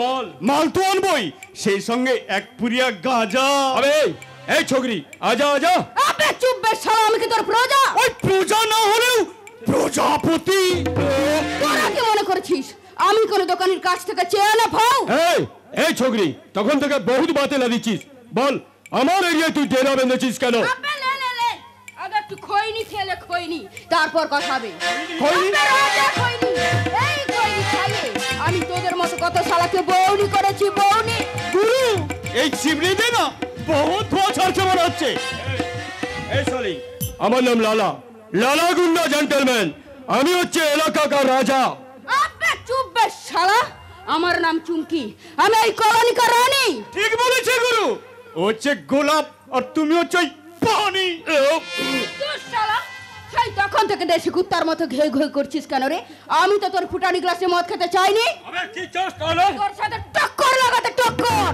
মাল তো আনবই, সেই সঙ্গে এক পুরিয়া গাঁজা। আবে এই ছগরি আজা আজা। আপনি চুপ বে শালা, আমি কি তোর প্রজা? ওই প্রজা না হলেও প্রজাপতি। তোরা কি মনে করছিস আমি কোন দোকানের কাছ থেকে চেয়ে না ভাও? এই ছগরি তখন থেকে বহুত বাতে দিচ্ছিস, বল আমার এরিয়ায় তুই ডেরা বেঁধেছিস কেন? আপনি লে লে লে আগে একটু খইনি খেলে খইনি, তারপর কথা হবে। খৈনি? আপনি রাজা খইনি, এই খইনি খাইয়ে আমি তোদের মতো কত শালাকে বউনি করেছি বউনি। গুরু এই চিবড়ি দে না বহুত ধোয়া ছাড়ছে মনে হচ্ছে। এই শালি আমার নাম লালা গুন্ডা জেন্টলম্যান। আমি হচ্ছে এলাকা কা রাজা। আপনি চুপ বে শালা, আমার নাম চুমকি, আমি এই কলোনি কা রানী। ঠিক বলেছে গুরু, ও হচ্ছে গোলাপ আর তুমি হচ্ছে ওই পানি। তুই শালা সেই তখন থেকে দেশি কুত্তার মতো ঘেউ ঘেউ করছিস কেন রে? আমি তো তোর ফুটানি গ্লাসে মদ খেতে চাইনি। আবে কি চাস তাহলে? তোর সাথে টক্কর লাগাতে টক্কর।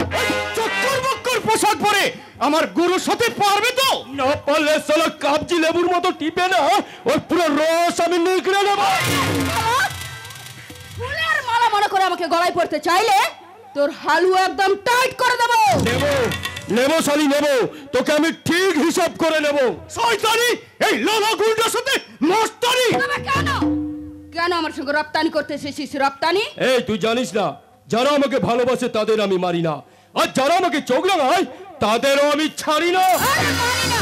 চক্কর বক্কর পোশাক পরে আমার গুরুর সাথে পারবে তো? না পারলে সালা কাবজি লেবুর মতো টিপে না ওই পুরো রস আমি নিগড়ে নেব। ফুলের মালা মনে করে আমাকে গলায় পড়তে চাইলে তোর হালুয়া একদম টাইট করে দেবো। নেবো শালি নেবো, তোকে আমি ঠিক হিসাব করে নেব। শয়তানি এই লালা গুন্ডার সাথে মস্তানি। তবে কেন কেন আমার সঙ্গে রপ্তানি করতে এসেছিস? রপ্তানি এই তুই জানিস না, যারা আমাকে ভালোবাসে তাদের আমি মারি না, আর যারা আমাকে চোখ লাগায় তাদেরও আমি ছাড়ি না। আরে মানি না,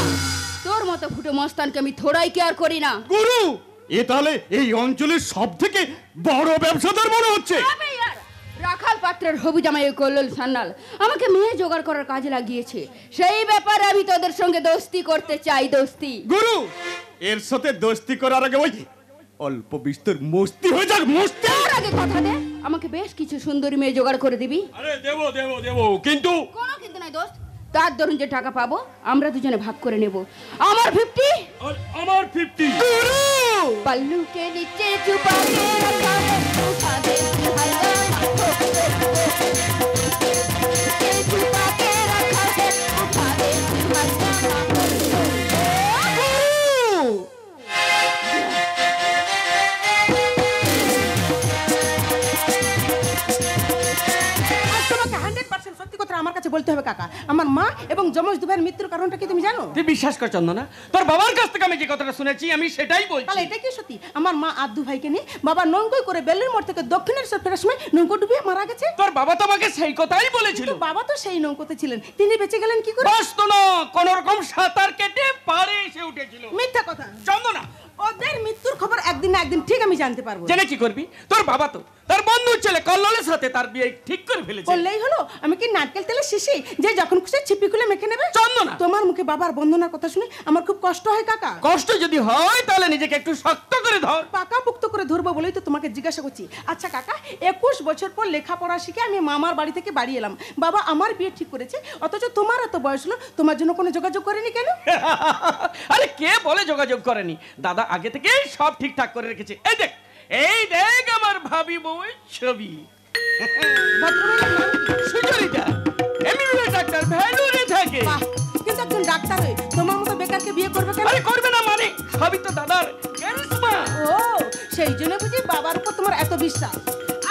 তোর মতো ফুটো মস্তানকে আমি থোড়াই কেয়ার করি না। গুরু, এ তাহলে এই অঞ্চলের সব থেকে বড় ব্যবসাদার মনে হচ্ছে। আবে ইয়ার, রাখাল পাত্রের হবু জামাই ওই কল্লোল সান্নাল আমাকে মেয়ে জোগাড় করার কাজে লাগিয়েছে। সেই ব্যাপারে আমি তোদের সঙ্গে দোস্তি করতে চাই। দোস্তি গুরু, এর সাথে দোস্তি করার আগে ওই অল্প বিস্তর মস্তি হয়ে যাক। মস্তি তার আগে কথা দে, আমাকে বেশ কিছু সুন্দরী মেয়ে জোগাড় করে দিবি। আরে দেবো দেবো দেবো, কিন্তু কোনো কিন্তু নাই দোস্ত, তার দরুন যে টাকা পাবো আমরা দুজনে ভাগ করে নেব। আমার 50 আর আমার 50। पल्लू के नीचे छुपा के रखा है, उठा दे हंगामा के छुपा के रखा है, उठा दे তোমাকে 100% সত্যি কথা আমার কাছে বলতে হবে কাকা। আমার মা এবং যমজ দুভাইয়ের মৃত্যুর কারণটা কি তুমি জানো? তুই বিশ্বাস কর চন্দনা, তোর বাবার কাছ থেকে আমি যে কথাটা শুনেছি আমি সেটাই বলছি। তাহলে এটা কি সত্যি? আমার মা আর দু ভাইকে নিয়ে বাবা নৌকোয় করে বেলুর মোড় থেকে দক্ষিণেশ্বর ফেরার সময় নৌকো ডুবিয়ে মারা গেছে। তোর বাবা তো আমাকে সেই কথাই বলেছিল। কিন্তু বাবা তো সেই নৌকোতে ছিলেন, তিনি বেঁচে গেলেন কি করে? বাস তো না, কোন রকম সাঁতার কেটে পাড়ে এসে উঠেছিল। মিথ্যা কথা। চন্দনা, ওদের মৃত্যুর খবর একদিন না একদিন ঠিক আমি জানতে পারবো। জেনে কি করবি? তোর বাবা তো তার বন্ধুর ছেলে কল্লোলের সাথে তার বিয়ে ঠিক করে ফেলেছে। বললেই হলো, আমি কি নারকেল তেলের শিশি যে যখন খুশি ছিপি খুলে মেখে নেবে? চন্দনা, তোমার মুখে বাবার বন্দনার কথা শুনে আমার খুব কষ্ট হয় কাকা। কষ্ট যদি হয় তাহলে নিজেকে একটু শক্ত করে ধর। পাকা পুক্ত করে ধরবো বলেই তো তোমাকে জিজ্ঞাসা করছি। আচ্ছা কাকা, 21 বছর পর লেখাপড়া শিখে আমি মামার বাড়ি থেকে বাড়ি এলাম। বাবা আমার বিয়ে ঠিক করেছে, অথচ তোমার এত বয়স হলো, তোমার জন্য কোনো যোগাযোগ করেনি কেন? আরে কে বলে যোগাযোগ করেনি? দাদা আগে থেকে সব ঠিকঠাক করে রেখেছে। এই দেখ আমার ভাবি বউয়ের ছবি। ভদ্রমহিলার নাম কি? সুচরিতা, এমবিবিএস ডাক্তার, ভ্যালুরে থাকে। বাহ, কিন্তু একজন ডাক্তার হয়ে তোমার মতো বেকারকে বিয়ে করবে কেন? আরে করবে না মানে, সবই তো দাদার ক্যারিশমা। ও, সেই জন্য বুঝি বাবার উপর তোমার এত বিশ্বাস,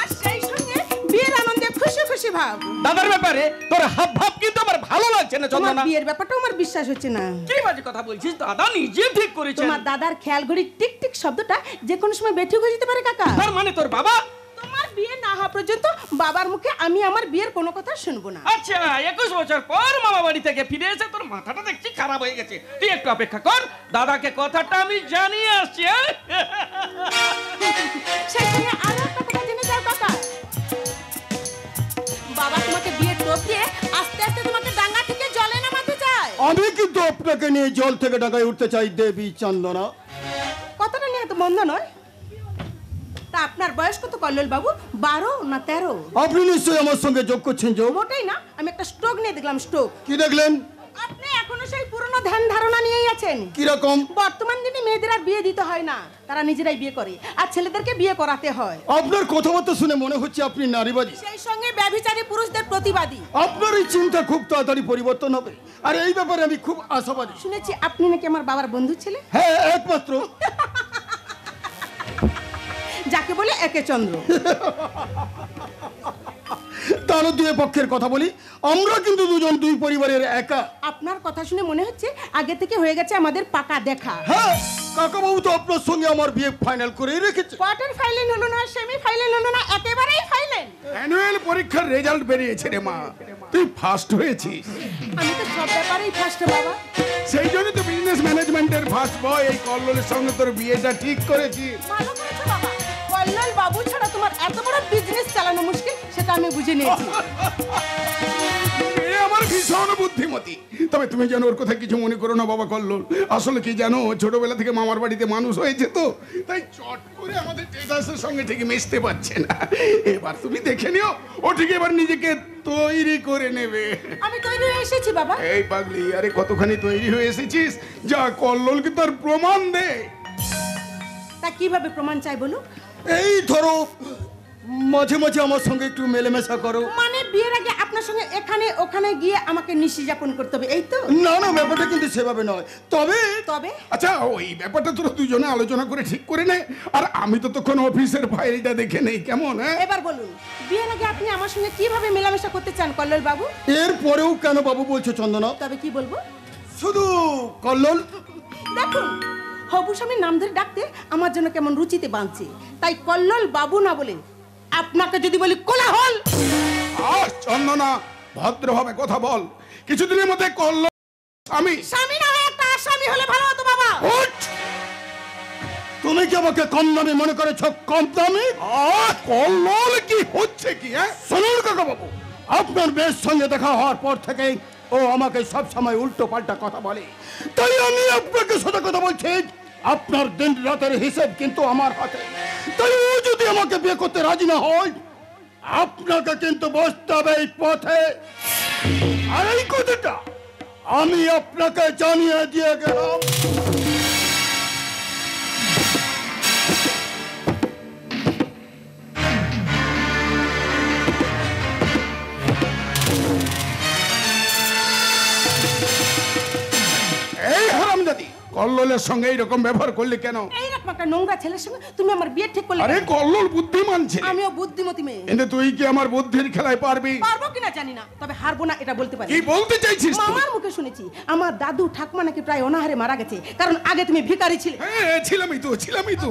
আর সেই সঙ্গে বিয়ের আনন্দে খুশি খুশি ভাব। দাদার ব্যাপারে তোর হাব ভাব কিন্তু আমার ভালো লাগছে না তোমার চন্দনা। বিয়ের ব্যাপারটাও আমার বিশ্বাস হচ্ছে না। কি বাজে কথা বলছিস? দাদা নিজে ঠিক করেছে। তোমার দাদার খেয়াল ঘড়ি টিক টিক শব্দটা যে কোনো সময় বেঠিক হয়ে যেতে পারে কাকা। তার মানে তোর বাবা? তোমার বিয়ে না হওয়া পর্যন্ত বাবার মুখে আমি আমার বিয়ের কোনো কথা শুনবো না। আচ্ছা, 21 বছর পর মামা বাড়ি থেকে ফিরে এসে তোর মাথাটা দেখছি খারাপ হয়ে গেছে। তুই একটু অপেক্ষা কর, দাদাকে কথাটা আমি জানিয়ে আসছি। সেই সঙ্গে আরো একটা কথা জেনে যাও কাকা, বাবা তোমাকে বিয়ে টোপ দিয়ে আস্তে আস্তে তোমাকে ডাঙ্গা থেকে জলে নামাতে চায়। আমি কিন্তু আপনাকে নিয়ে জল থেকে ডাঙায় উঠতে চাই দেবী চন্দনা। কথাটা নিয়ে এত মন্দ নয়। তা আপনার বয়স কত কল্লোল বাবু? 12 না 13? আপনি নিশ্চয়ই আমার সঙ্গে যোগ করছেন যোগ। মোটেই না, আমি একটা স্ট্রোক নিয়ে দেখলাম। স্ট্রোক? কি দেখলেন? আপনি এখনো সেই পুরনো ধ্যান ধারণা নিয়েই আছেন। কিরকম? বর্তমান দিনে মেয়েদের আর বিয়ে দিতে হয় না, তারা নিজেরাই বিয়ে করে, আর ছেলেদেরকে বিয়ে করাতে হয়। আপনার কথাবার্তা শুনে মনে হচ্ছে আপনি নারীবাদী, সেই সঙ্গে ব্যভিচারী পুরুষদের প্রতিবাদী। আপনার এই চিন্তা খুব তাড়াতাড়ি পরিবর্তন হবে, আর এই ব্যাপারে আমি খুব আশাবাদী। শুনেছি আপনি নাকি আমার বাবার বন্ধু ছেলে। হ্যাঁ, একমাত্র। যাকে বলে একে চন্দ্র। তারও দুই পক্ষের কথা বলি, আমরা কিন্তু দুজন দুই পরিবারের একা। আপনার কথা শুনে মনে হচ্ছে আগে থেকে হয়ে গেছে আমাদের পাকা দেখা। হ্যাঁ, কাকাবাবু তো আপনার সঙ্গে আমার বিয়ে ফাইনাল করেই রেখেছে। কোয়ার্টার ফাইনাল হলো না, সেমি ফাইনাল হলো না, একেবারেই ফাইনাল। অ্যানুয়াল পরীক্ষার রেজাল্ট বেরিয়েছে রে মা, তুই ফার্স্ট হয়েছিস। আমি তো সব ব্যাপারেই ফার্স্ট বাবা। সেই জন্য তো বিজনেস ম্যানেজমেন্টের ফার্স্ট বয় এই কল্লোলের সঙ্গে তোর বিয়েটা ঠিক করেছি। ভালো করেছো বাবা, কল্লোল বাবু ছাড়া তোমার এত বড় বিজনেস চালানো মুশকিল সেটা আমি বুঝে নিয়েছি। এ আমার ভীষণ বুদ্ধিমতী। তবে তুমি জানো ওর কথা কিছু মনে করো না বাবা কল্লোল। আসলে কি জানো, ছোটবেলা থেকে মামার বাড়িতে মানুষ হয়েছে তো, তাই চট করে আমাদের টেটাসের সঙ্গে ঠিক মিশতে পারছে না। এবার তুমি দেখে নিও, ও ঠিক এবার নিজেকে তৈরি করে নেবে। আমি তৈরি হয়ে এসেছি বাবা। এই পাগলি, আরে কতখানি তৈরি হয়ে এসেছিস, যা কল্লোলকে তার প্রমাণ দে। তা কিভাবে প্রমাণ চাই বলো? এই ধরো, মাঝে মাঝে আমার সঙ্গে একটু মেলামেশা করো। মানে বিয়ের আগে আপনার সঙ্গে এখানে ওখানে গিয়ে আমাকে নিশি যাপন করতে হবে, এই তো? না না, ব্যাপারটা কিন্তু সেভাবে নয়। তবে তবে আচ্ছা, ওই ব্যাপারটা তোরা দুজনে আলোচনা করে ঠিক করে নে। আর আমি তো তখন অফিসের ফাইলটা দেখে নেই, কেমন? হ্যাঁ, এবার বলুন, বিয়ের আগে আপনি আমার সঙ্গে কিভাবে মেলামেশা করতে চান কল্লোল বাবু? এরপরেও কেন বাবু বলছো চন্দনা? তবে কি বলবো? শুধু কল্লোল? দেখুন, হবু স্বামীর নাম ধরে ডাকতে আমার জন্য কেমন রুচিতে বাঁধছে, তাই কল্লোল বাবু না বলে আপনাকে যদি বলি কোলাহল। চন্দনা, ভদ্রভাবে কথা বল। কিছুদিনের মধ্যে করলো আমি স্বামী না হয় একটা আসামি হলে ভালো হতো বাবা। তুমি কি আমাকে কম দামি মনে করেছো? কম দামি? কল্লোল কি হচ্ছে কি? শুনুন কাকা বাবু, আপনার মেয়ের সঙ্গে দেখা হওয়ার পর থেকে ও আমাকে সব সময় উল্টো পাল্টা কথা বলে, তাই আমি আপনাকে সোজা কথা বলছি, আপনার দিন রাতের হিসেব কিন্তু আমার হাতে। তাই ও যদি আমাকে বিয়ে করতে রাজি না হয়, আপনাকে কিন্তু বসতে হবে এই পথে। আর এই কথাটা আমি আপনাকে জানিয়ে দিয়ে গেলাম। এই হারামজাদি, কল্লোলের সঙ্গে এইরকম ব্যবহার করলে কেন? এইরকম একটা নোংরা ছেলের সঙ্গে তুমি আমার বিয়ে ঠিক করলে? আরে কল্লোল বুদ্ধিমান ছেলে, আমিও বুদ্ধিমতী মেয়ে। কিন্তু তুই কি আমার বুদ্ধির খেলায় পারবি? পারবো কিনা জানি না, তবে হারবো না এটা বলতে পারি। কি বলতে চাইছিস তুই? মামার মুখে শুনেছি আমার দাদু ঠাকুমা নাকি প্রায় অনাহারে মারা গেছে, কারণ আগে তুমি ভিখারি ছিলে। হ্যাঁ, ছিলামই তো।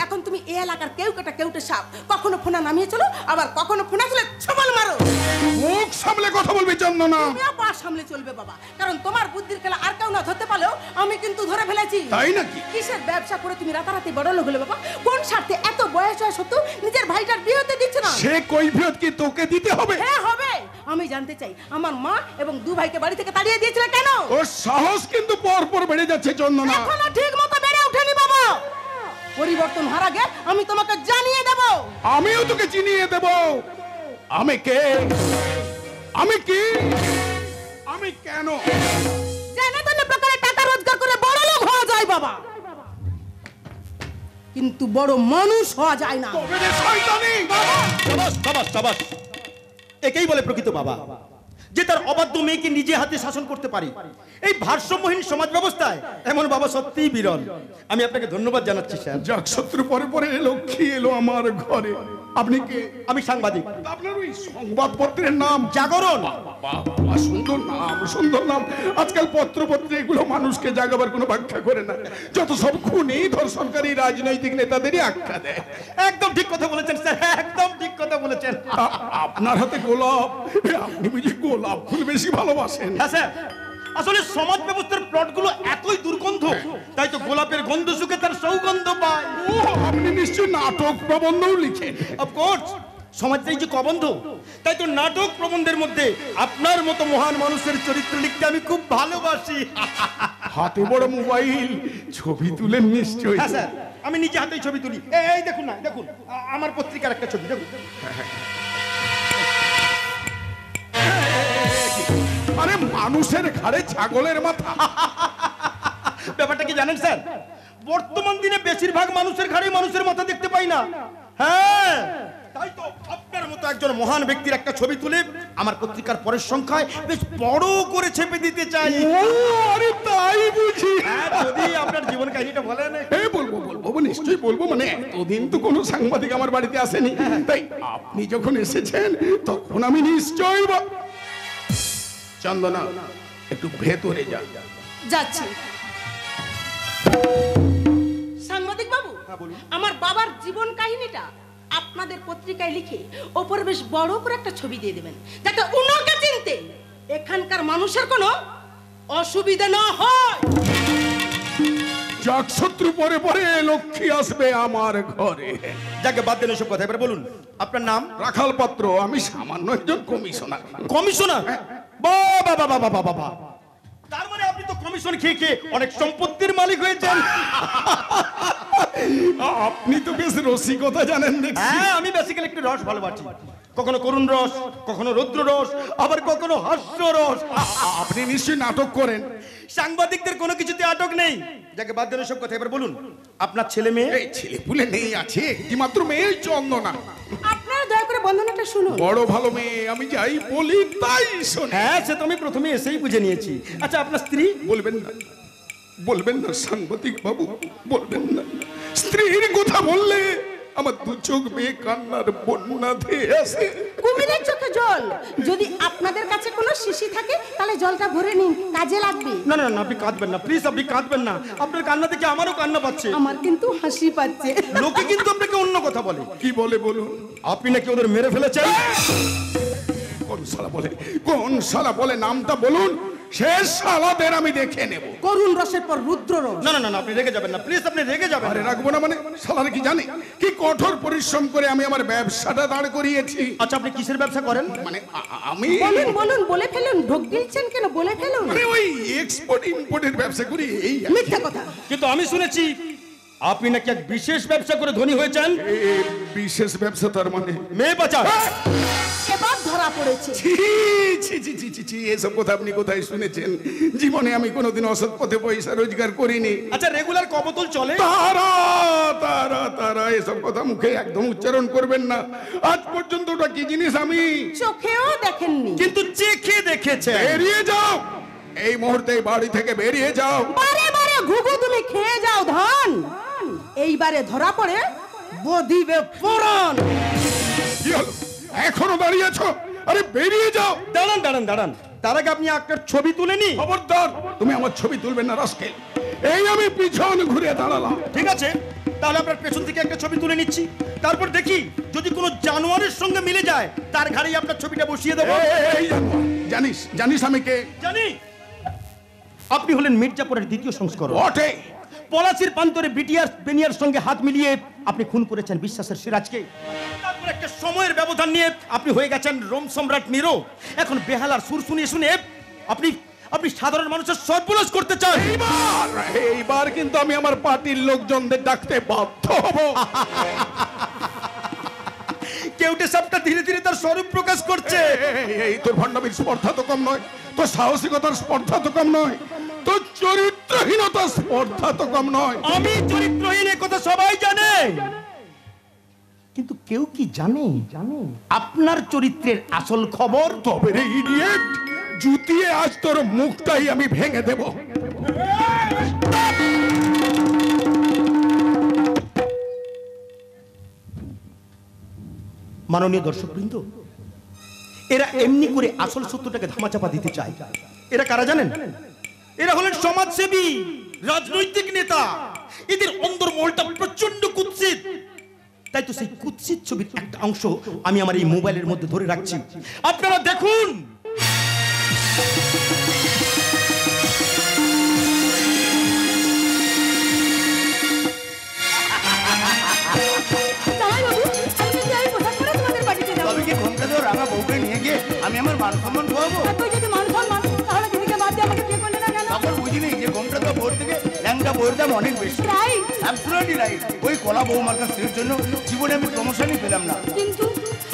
এখন তুমি এই এলাকার কেউ কাটা কেউটে সাপ, কখনো ফোনা নামিয়ে চলো, আবার কখনো ফোনা চলে ছবল মারো। মুখ সামলে কথা বলবি চন্দনা। তুমিও পা সামলে চলবে বাবা, কারণ তোমার বুদ্ধির খেলা আর কেউ না ধরতে পারলেও আমি কিন্তু ধরে ফেলেছি। তাই নাকি? কিসের ব্যবসা করে তুমি রাতারাতি বড় লোক হলে বাবা? কোন স্বার্থে এত বয়স হয় সত্ত্বেও নিজের ভাইটার বিয়ে হতে দিচ্ছে না? সে কৈফিয়ত কি তোকে দিতে হবে? হ্যাঁ হবে। আমি জানতে চাই আমার মা এবং দু ভাইকে বাড়ি থেকে তাড়িয়ে দিয়েছিল কেন? ওর সাহস কিন্তু পর বেড়ে যাচ্ছে চন্দনা। এখনো ঠিক মতো বেড়ে ওঠেনি বাবা। পরিবর্তন হওয়ার আগে আমি তোমাকে জানিয়ে দেব। আমিও তোকে চিনিয়ে দেব। আমি কে, আমি কি, আমি কেন? জানা তেনে প্রকারে টাকা রোজগার করে বড় লোক হওয়া যায় বাবা, কিন্তু বড় মানুষ হওয়া যায় না। তবে রে শয়তানি! সাবাস, একেই বলে প্রকৃত বাবা, যে তার অবাধ্য মেয়েকে নিজে হাতে শাসন করতে পারে। এই ভারসাম্যহীন সমাজ ব্যবস্থায় এমন বাবা সত্যিই বিরল। আমি আপনাকে ধন্যবাদ জানাচ্ছি স্যার। যাক, শত্রু পরে লক্ষ্মী এলো আমার ঘরে। আপনি কে? আমি সাংবাদিক। আপনার ওই সংবাদপত্রের নাম? জাগরণ। বাবা, সুন্দর নাম। আজকাল পত্রে এগুলো মানুষকে জাগাবার কোনো ব্যাখ্যা করে না। যত সব খুনি, ধর্ষণকারী রাজনৈতিক নেতাদেরই আখ্যা দেয়। একদম ঠিক কথা বলেছেন স্যার, একদম ঠিক কথা বলেছেন। আপনার হাতে গোলাপ, আপনি বুঝি গোলাপ ফুল বেশি ভালোবাসেন? হ্যাঁ স্যার, আসলে সমাজ ব্যবস্থার প্লটগুলো এতই দুর্গন্ধ, তাই তো গোলাপের গন্ধ শুকে তার সৌগন্ধ পায়। ও, আপনি নিশ্চয়ই নাটক প্রবন্ধও লিখেন? অফকোর্স, সমাজটাই যে কবন্ধ, তাই তো নাটক প্রবন্ধের মধ্যে আপনার মতো মহান মানুষের চরিত্র লিখতে আমি খুব ভালোবাসি। হাতে বড় মোবাইল, ছবি তুলেন নিশ্চয়ই? হ্যাঁ স্যার, আমি নিজে হাতেই ছবি তুলি। এই দেখুন না, দেখুন আমার পত্রিকার একটা ছবি দেখুন। আরে মানুষের ঘাড়ে ছাগলের মাথা। ব্যাপারটা কি জানেন স্যার, বর্তমান দিনে বেশিরভাগ মানুষের ঘাড়ে মানুষের মাথা দেখতে পাই না। হ্যাঁ, তাই তো আপনার মতো একজন মহান ব্যক্তির একটা ছবি তুলে আমার পত্রিকার পরের সংখ্যায় বেশ বড় করে ছেপে দিতে চাই। আরে তাই বুঝি? হ্যাঁ, যদি আপনার জীবন কাহিনীটা বলেন। বলবো, নিশ্চয়ই বলবো। মানে এতদিন তো কোনো সাংবাদিক আমার বাড়িতে আসেনি, তাই আপনি যখন এসেছেন তখন আমি নিশ্চয়ই। চন্দনা, একটু ভেতরে যাচ্ছি। সাংবাদিক বাবু, আমার বাবার জীবন কাহিনীটা আপনাদের পত্রিকায় লিখে ওপরে বেশ বড় করে একটা ছবি দিয়ে দেবেন, যাতে উনাকে চিনতে এখানকার মানুষের কোনো অসুবিধা না হয়। যাক, শত্রু পরে লক্ষ্মী আসবে আমার ঘরে। যাকে বাদ দেন এসব কথা, এবার বলুন আপনার নাম? রাখাল পাত্র। আমি সামান্য একজন কমিশনার। কমিশনার? বাবা বাবা বাবা বাবা, তার মানে আপনি তো কমিশন খেয়ে অনেক সম্পত্তির মালিক হয়েছেন। আপনি তো বেশ রসিকতা জানেন দেখছি। হ্যাঁ, আমি বেসিক্যালি একটু রস ভালোবাসি। কখনো করুণ রস, কখনো রৌদ্র রস, আবার কখনো হাস্য রস। আপনি নিশ্চয়ই নাটক করেন? সাংবাদিকদের কোনো কিছুতে আটক নেই। যাকে বাদ দেন সব কথা, এবার বলুন আপনার ছেলে মেয়ে? ছেলে পুলে নেই, আছে একটি মাত্র মেয়ে, চন্দনা। আপনারা দয়া করে বন্ধনাটা শুনুন। বড় ভালো মেয়ে, আমি যাই বলি তাই শোনে। হ্যাঁ, সে তো আমি প্রথমে এসেই বুঝে নিয়েছি। আচ্ছা, আপনার স্ত্রী? বলবেন না, বলবেন না সাংবাদিক বাবু, বলবেন না। স্ত্রীর কথা বললে আমার দু চোখ বেয়ে কান্নার বন্যা ধেয়ে আসে। কুমিরের চোখে জল। যদি আপনাদের কাছে কোনো শিশি থাকে তাহলে জলটা ভরে নিন, কাজে লাগবে। না না না, আপনি কাঁদবেন না প্লিজ, আপনি কাঁদবেন না। আপনার কান্না দেখে আমারও কান্না পাচ্ছে। আমার কিন্তু হাসি পাচ্ছে। লোকে কিন্তু আপনাকে অন্য কথা বলে। কি বলে বলুন? আপনি নাকি ওদের মেরে ফেলেছেন। কোন শালা বলে, কোন শালা বলে? নামটা বলুন, শেষ শালাদের আমি দেখে নেব। করুণ রসের পর রুদ্র রস। না না না, আপনি রেগে যাবেন না প্লিজ, আপনি রেগে যাবেন। আরে রাখবো না মানে? শালারা কি জানে কি কঠোর পরিশ্রম করে আমি আমার ব্যবসাটা দাঁড় করিয়েছি। আচ্ছা, আপনি কিসের ব্যবসা করেন? মানে আমি বলুন বলুন, বলে ফেলুন। ঢোক গিলছেন কেন, বলে ফেলুন। মানে ওই এক্সপোর্ট ইম্পোর্টের ব্যবসা করি, এই মিথ্যা কথা। কিন্তু আমি শুনেছি আপনি নাকি এক বিশেষ ব্যবসা করে ধনী হয়েছেন। বিশেষ ব্যবসা, তার মানে মেয়ে পাচার। এবার ধরা পড়েছে। ছি ছি ছি ছি ছি ছি, এসব কথা আপনি কোথায় শুনেছেন? জীবনে আমি কোনোদিন অসৎ পথে পয়সা রোজগার করিনি। আচ্ছা, রেগুলার কবতল চলে? তারা তারা তারা এসব কথা মুখে একদম উচ্চারণ করবেন না। আজ পর্যন্ত ওটা কি জিনিস আমি চোখেও দেখেননি, কিন্তু চেখে দেখেছে। বেরিয়ে যাও এই মুহূর্তে, বাড়ি থেকে বেরিয়ে যাও। বারে বারে ঘুঘু তুমি খেয়ে যাও ধন। এইবারে ধরা পড়ে বদিবে ফোরন। কি হলো, এখনো দাঁড়িয়ে আছো? আরে বেরিয়ে যাও। দাঁড়ান দাঁড়ান দাঁড়ান, তার আগে আপনি একটা ছবি তুলে নি। খবরদার, তুমি আমার ছবি তুলবেন না রাস্কেল। এই আমি পিছন ঘুরে দাঁড়ালাম। ঠিক আছে, তাহলে আপনার পেছন থেকে একটা ছবি তুলে নিচ্ছি। তারপর দেখি যদি কোনো জানোয়ারের সঙ্গে মিলে যায়, তার ঘাড়েই আপনার ছবিটা বসিয়ে দেবো। এই জানোয়ার, জানিস জানিস আমি কে? জানি, আপনি হলেন মির্জাপুরের দ্বিতীয় সংস্করণ। বটে। পলাশির প্রান্তরে বিটিআর বেনিয়ার সঙ্গে হাত মিলিয়ে আপনি খুন করেছেন বিশ্বাসের সিরাজকে। তারপর একটা সময়ের ব্যবধান নিয়ে আপনি হয়ে গেছেন রোম সম্রাট নিরো। এখন বেহালার সুর শুনিয়ে শুনে আপনি আপনি সাধারণ মানুষের সর্বনাশ করতে চান। এইবার কিন্তু আমি আমার পার্টির লোকজনদের ডাকতে বাধ্য হব। কেউটে সাপটা ধীরে ধীরে তার স্বরূপ প্রকাশ করছে। এই তোর ভণ্ডামির স্পর্ধা তো কম নয়, তোর সাহসিকতার স্পর্ধা তো কম নয়, তোর চরিত্রহীনতার স্পর্ধা তো কম নয়। আমি চরিত্রহীন, এ কথা সবাই জানে, কিন্তু কেউ কি জানে আপনার চরিত্রের আসল খবর? তবে রে ইডিয়েট, জুতিয়ে আজ তোর মুখটাই আমি ভেঙে দেব। মাননীয় দর্শকবৃন্দ, এরা এমনি করে আসল সত্যটাকে ধামাচাপা দিতে চায়। এরা কারা জানেন? এরা হলেন সমাজসেবী, রাজনৈতিক নেতা। এদের অন্তর্মহলটা প্রচন্ড কুৎসিত। তাই তো সেই কুৎসিত ছবির একটা অংশ আমি আমার এই মোবাইলের মধ্যে ধরে রাখছি, আপনারা দেখুন। তবে কি ঘন্টা ধরে রাঙা বউকে নিয়ে গিয়ে আমি আমার মান সম্মান খোয়াবো? তখন বুঝিনি যে ঘন্টা তো ভোর থেকে ল্যাংটা বউয়ের দাম অনেক বেশি। Absolutely right. ওই কলা বউ মার্কার স্ত্রীর জন্য জীবনে আমি প্রমোশনই পেলাম না। কিন্তু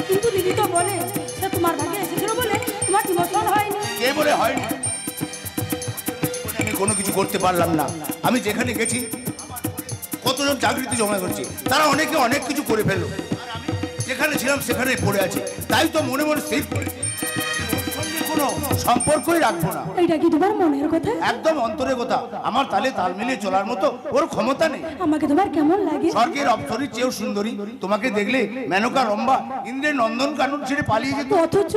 কিন্তু দিদি তো বলে সে তোমার ভাগ্যে এসেছিল বলে তোমার প্রমোশন হয়নি। কে বলে হয়নি? আমি কোনো কিছু করতে পারলাম না। আমি যেখানে গেছি কতজন চাকরিতে জমা করছি, তারা অনেকে অনেক কিছু করে ফেললো, আর আমি যেখানে ছিলাম সেখানেই পড়ে আছি। তাই তো মনে মনে স্থির করেছি কোনো সম্পর্কই রাখবো না। এইটা কি তোমার মনের কথা? একদম অন্তরের কথা। আমার তালে তাল মিলিয়ে চলার মতো ওর ক্ষমতা নেই। আমাকে তোমার কেমন লাগে? স্বর্গের অপ্সরীর চেয়েও সুন্দরী। তোমাকে দেখলে মেনকা রম্ভা ইন্দ্রের নন্দন কানন ছেড়ে পালিয়ে যেত। অথচ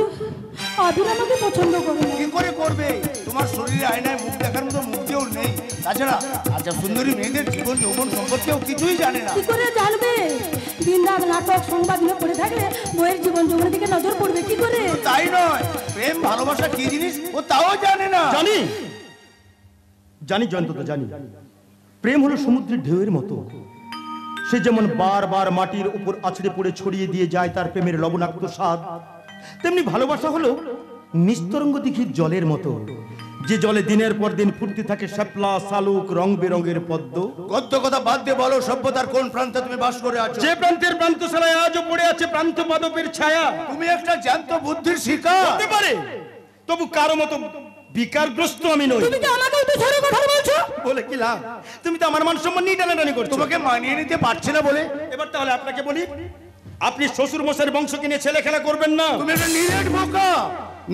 আবির আমাকে পছন্দ করে না। কি করে করবে? তোমার শরীরে আয়নায় মুখ দেখার মতো মুখেও নেই। তাছাড়া আচ্ছা, সুন্দরী মেয়েদের জীবন যৌবন সম্পর্কেও কিছুই জানে না। কি করে জানবে? দিন রাত নাটক সংবাদ নিয়ে পড়ে থাকলে বইয়ের জীবন যৌবনের দিকে নজর পড়বে কি করে? তাই নয়, প্রেম ভালোবাসা কি জিনিস ও তাও জানে না। জানি জানি জয়ন্ত, জানি প্রেম হলো সমুদ্রের ঢেউয়ের মতো। সে যেমন বারবার মাটির উপর আছড়ে পড়ে ছড়িয়ে দিয়ে যায় তার প্রেমের লবণাক্ত স্বাদ, তেমনি ভালোবাসা হলো নিস্তরঙ্গ দিঘির জলের মতো, যে জলে দিনের পর দিন ফুটতে থাকে শাপলা, শালুক, রং বেরঙের পদ্ম। গদ্য কথা বাদ দিয়ে বলো, সভ্যতার কোন প্রান্তে তুমি বাস করে আছো? যে প্রান্তের প্রান্তশালায় আজও পড়ে আছে প্রান্ত পাদপের ছায়া। তুমি একটা জ্যান্ত বুদ্ধির শিকার। হতে পারে, তবু কারো মতো বিকারগ্রস্ত আমি নই। তুমি তো আমাকে তো ছেড়ে কথা বলছো বলে কি লাভ? তুমি তো আমার মান সম্মান নিয়ে টানাটানি করছো। তোমাকে মানিয়ে নিতে পারছে না বলে। এবার তাহলে আপনাকে বলি, আপনি শ্বশুর মশাইয়ের বংশকে নিয়ে ছেলে খেলা করবেন না। তুমি একটা নিরেট বোকা,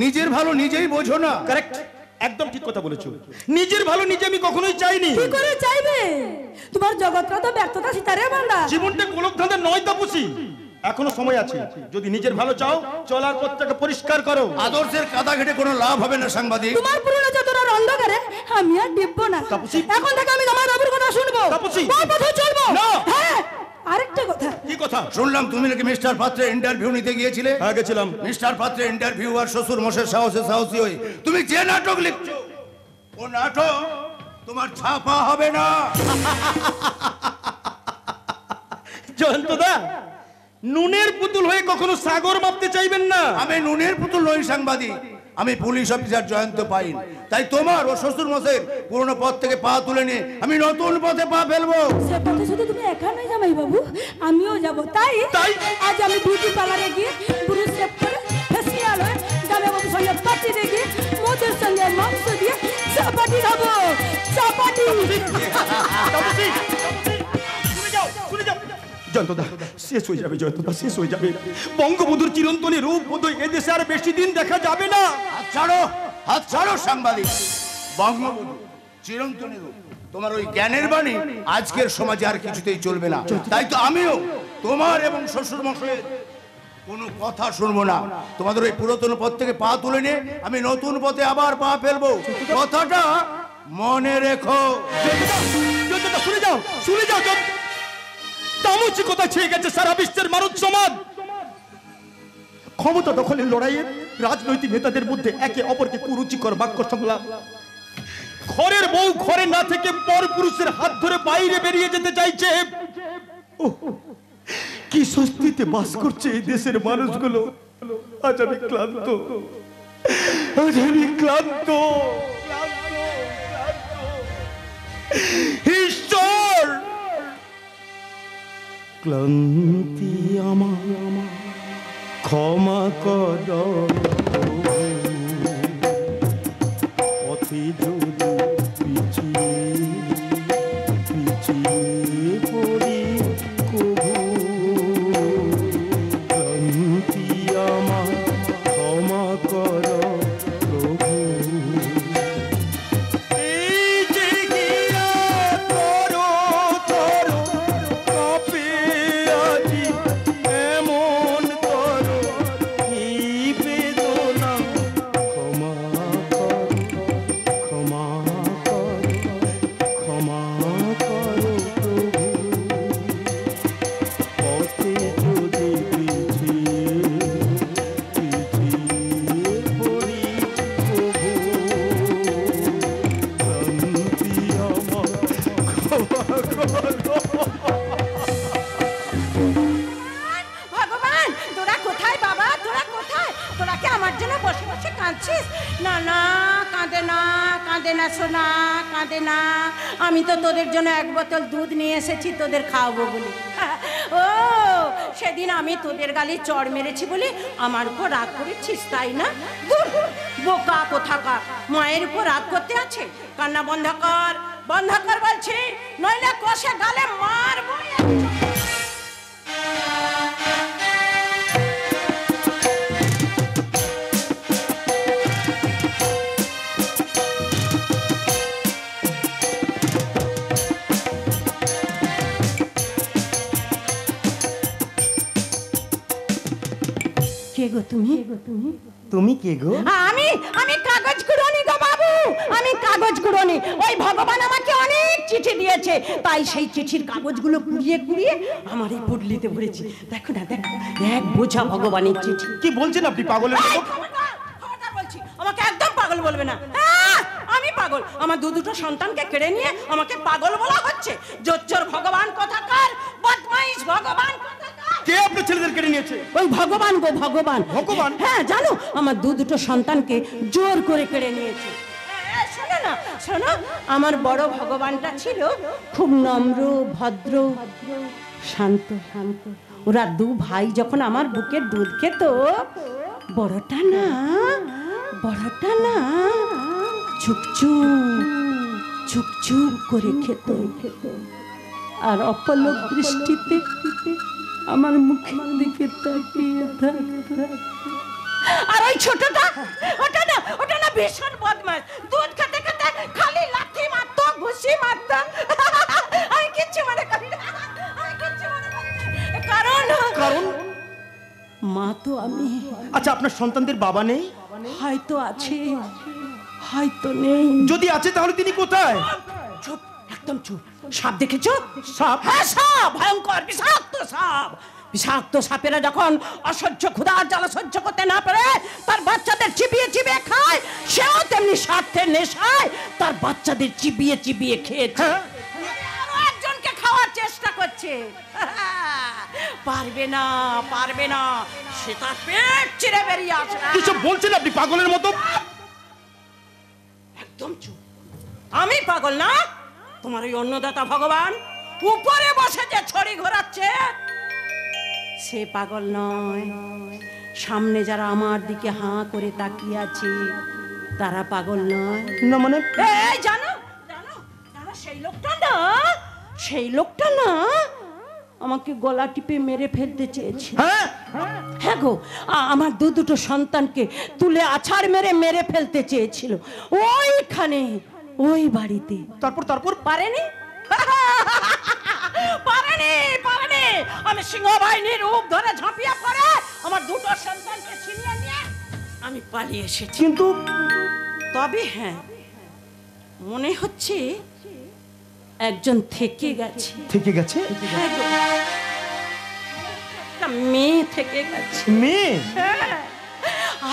নিজের ভালো নিজেই বোঝো না। কারেক্ট, একদম ঠিক কথা বলেছো। নিজের ভালো নিজে আমি কখনোই চাইনি। কি করে চাইবে? তোমার জগৎটা তো ব্যর্থতা সিতারে বান্দা। জীবনটা গোলক ধাঁধা নয় তাপসী, এখনো সময় আছে। যদি নিজের ভালো চাও, চলার পথটাকে পরিষ্কার করো। আদর্শের কাদা ঘেটে কোনো লাভ হবে না সাংবাদিক। তোমার পুরনো যতনার অন্ধকারে আমি আর ডিপবো না। তাপসী, এখন থেকে আমি তোমার বাবুর কথা শুনবো, তাপসী, তোমার পথে চলবো। না। হ্যাঁ, আরেকটা কথা। কি কথা? শুনলাম তুমি নাকি মিস্টার পাত্রের ইন্টারভিউ নিতে গিয়েছিলে। হ্যাঁ, গেছিলাম। মিস্টার পাত্রের ইন্টারভিউ আর শ্বশুর মশাইয়ের সাহসে সাহসী হয়ে তুমি যে নাটক লিখছো, ও নাটক তোমার ছাপা হবে না। জয়ন্তদা, নুনের পুতুল হয়ে কখনো সাগর মাপতে চাইবেন না। আমি নুনের পুতুল নই সাংবাদিক, আমি পুলিশ অফিসার জয়ন্ত পাইন। তাই তোমার ও শ্বশুর মশাইয়ের পুরনো পথ থেকে পা তুলে নিয়ে আমি নতুন পথে পা ফেলবো। সে পথে শুধু তুমি একা নয় জামাই বাবু, আমিও যাব। তাই আজ আমি বিউটি পার্লারে গিয়ে পুরো সেভ করে ফেসিয়াল হয়ে জামাই বাবুর সঙ্গে পার্টি দেখে মদের সঙ্গে মাংস দিয়ে চাপাটি খাবো। চাপাটি। জয়ন্তদা, শেষ হয়ে যাবে। জয়ন্তদা, শেষ হয়ে যাবে। বঙ্গবন্ধুর চিরন্তনী রূপ বোধহয় এদেশে আর বেশি দিন দেখা যাবে না। হাত ছাড়ো সাংবাদিক। বঙ্গবন্ধু চিরন্তনী রূপ, তোমার ওই জ্ঞানের বাণী আজকের সমাজে আর কিছুতেই চলবে না। তাই তো আমিও তোমার এবং শ্বশুর মশাইয়ের কোনো কথা শুনবো না। তোমাদের ওই পুরাতন পথ থেকে পা তুলে নিয়ে আমি নতুন পথে আবার পা ফেলবো। কথাটা মনে রেখো। জয়ন্তদা, শুনে যাও, শুনে যাও। তামসী কথা ছেয়ে গেছে সারা বিশ্বের মানব সমাজ। ক্ষমতা দখলের লড়াইয়ে রাজনৈতিক নেতাদের মধ্যে একে অপরকে কুরুচিকর বাক্য সংলাপ। ঘরের বউ ঘরে না থেকে পর পুরুষের হাত ধরে বাইরে বেরিয়ে যেতে চাইছে। কি স্বস্তিতে বাস করছে এই দেশের মানুষগুলো। আজ আমি ক্লান্ত, আজ আমি ক্লান্ত। ঈশ্বর, ক্লান্তি আমার ক্ষমা কর। পথে যদি পিছিয়ে পিছিয়ে পড়ি কবু, ক্লান্তি আমার ক্ষমা কর প্রভু। এই যে গিয়া করো করো কপে আজি এমন করো, এই বেদনা ক্ষমা করো, ক্ষমা করো, ক্ষমা করো প্রভু। পথে যদি পিছিয়ে পিছিয়ে পড়ি প্রভু, শান্তি আমার ক্ষমা করো। ভগবান, তোরা কোথায় বাবা? তোরা কোথায়? তোরা কি আমার জন্য বসে বসে কাঁদছিস? না না, কাঁদে না, কাঁদে না সোনা, কাঁদে না। আমি তো তোদের জন্য এক বোতল দুধ নিয়ে এসেছি তোদের খাওয়াবো বলে। ও, সেদিন আমি তোদের গালে চড় মেরেছি বলে আমার উপর রাগ করেছিস, তাই না? ধুর, বোকা কোথাকার, মায়ের উপর রাগ করতে আছে? কান্না বন্ধ কর, বন্ধ কর বলছি, নইলে কষে গালে মারবো। কে গো তুমি? তুমি কে গো? আমি আমি কাগজ কুড়োনি গো বাবু, আমি কাগজ কুড়োনি। ওই ভগবান আমাকে অনেক চিঠি দিয়েছে, তাই সেই চিঠির কাগজগুলো কুড়িয়ে কুড়িয়ে আমার এই পুডলিতে ভরেছি। দেখো না, দেখো, এক বোঝা ভগবানের চিঠি। কি বলছেন আপনি পাগলের এই, মতো? খবরদার বলছি, আমাকে একদম পাগল বলবে না। আমি পাগল? আমার দুটো সন্তানকে কেড়ে নিয়ে আমাকে পাগল বলা হচ্ছে? জোচ্চোর ভগবান কোথাকার, বদমাইশ ভগবান কোথাকার। কে আপনার ছেলেদের কেড়ে নিয়েছে? ওই ভগবান গো, ভগবান। ভগবান? হ্যাঁ, জানো, আমার দুটো সন্তানকে জোর করে কেড়ে নিয়েছে। শোনো না, শোনো, আমার বড় ভগবানটা ছিল খুব নম্র, ভদ্র, শান্ত শান্ত। ওরা দু ভাই যখন আমার বুকের দুধ খেত, বড়টা না চুপচুপ চুপচুপ করে খেত, আর অপলক দৃষ্টিতে আমার মুখের দিকে তাকিয়ে থাকতো। আর ওই ছোটটা, ওটা না ভীষণ বদমাশ, দুধ খেতে খেতে খালি লাথি মারতো, ঘুষি মারতো। আমি কিচ্ছু মনে করি না, কারণ মা তো আমি। আচ্ছা, আপনার সন্তানদের বাবা নেই? হয়তো আছে, হয়তো নেই। যদি আছে তাহলে তিনি কোথায়? চুপ, একদম চুপ। সাপ দেখেছো? সাপ? হ্যাঁ, সাপ, ভয়ঙ্কর বিষাক্ত সাপ। বিষাক্ত সাপেরা যখন অসহ্য ক্ষুধার জ্বালা সহ্য করতে না পারে তার বাচ্চাদের চিবিয়ে চিবিয়ে খায়, সেও তেমনি স্বার্থের নেশায় তার বাচ্চাদের চিবিয়ে চিবিয়ে খেয়েছে। আরো একজনকে খাওয়ার চেষ্টা করছে। পারবে না, সে তার পেট চিরে বেরিয়ে আসে। কিছু বলছেন আপনি পাগলের মতো? একদম চুপ। আমি পাগল না, তোমার ওই অন্নদাতা ভগবান উপরে বসে যে ছড়ি ঘোরাচ্ছে সে পাগল নয়। সামনে যারা আমার দিকে হাঁ করে তাকিয়ে আছে তারা পাগল নয়। না মানে? এই জানো সেই লোকটা না আমাকে গলা টিপে মেরে ফেলতে চেয়েছে। হ্যাঁ গো, আমার দুটো সন্তানকে তুলে আছাড় মেরে ফেলতে চেয়েছিল ওইখানে, ওই বাড়িতে। তারপর পারেনি। আমি সিংহ বাহিনীর রূপ ধরে ঝাঁপিয়ে পড়ে আমার দুটো সন্তানকে ছিনিয়ে নিয়ে আমি পালিয়ে এসেছি। কিন্তু তবে হ্যাঁ, মনে হচ্ছে একজন থেকে গেছে। হ্যাঁ গো, একটা মেয়ে থেকে গেছে। মেয়ে? হ্যাঁ,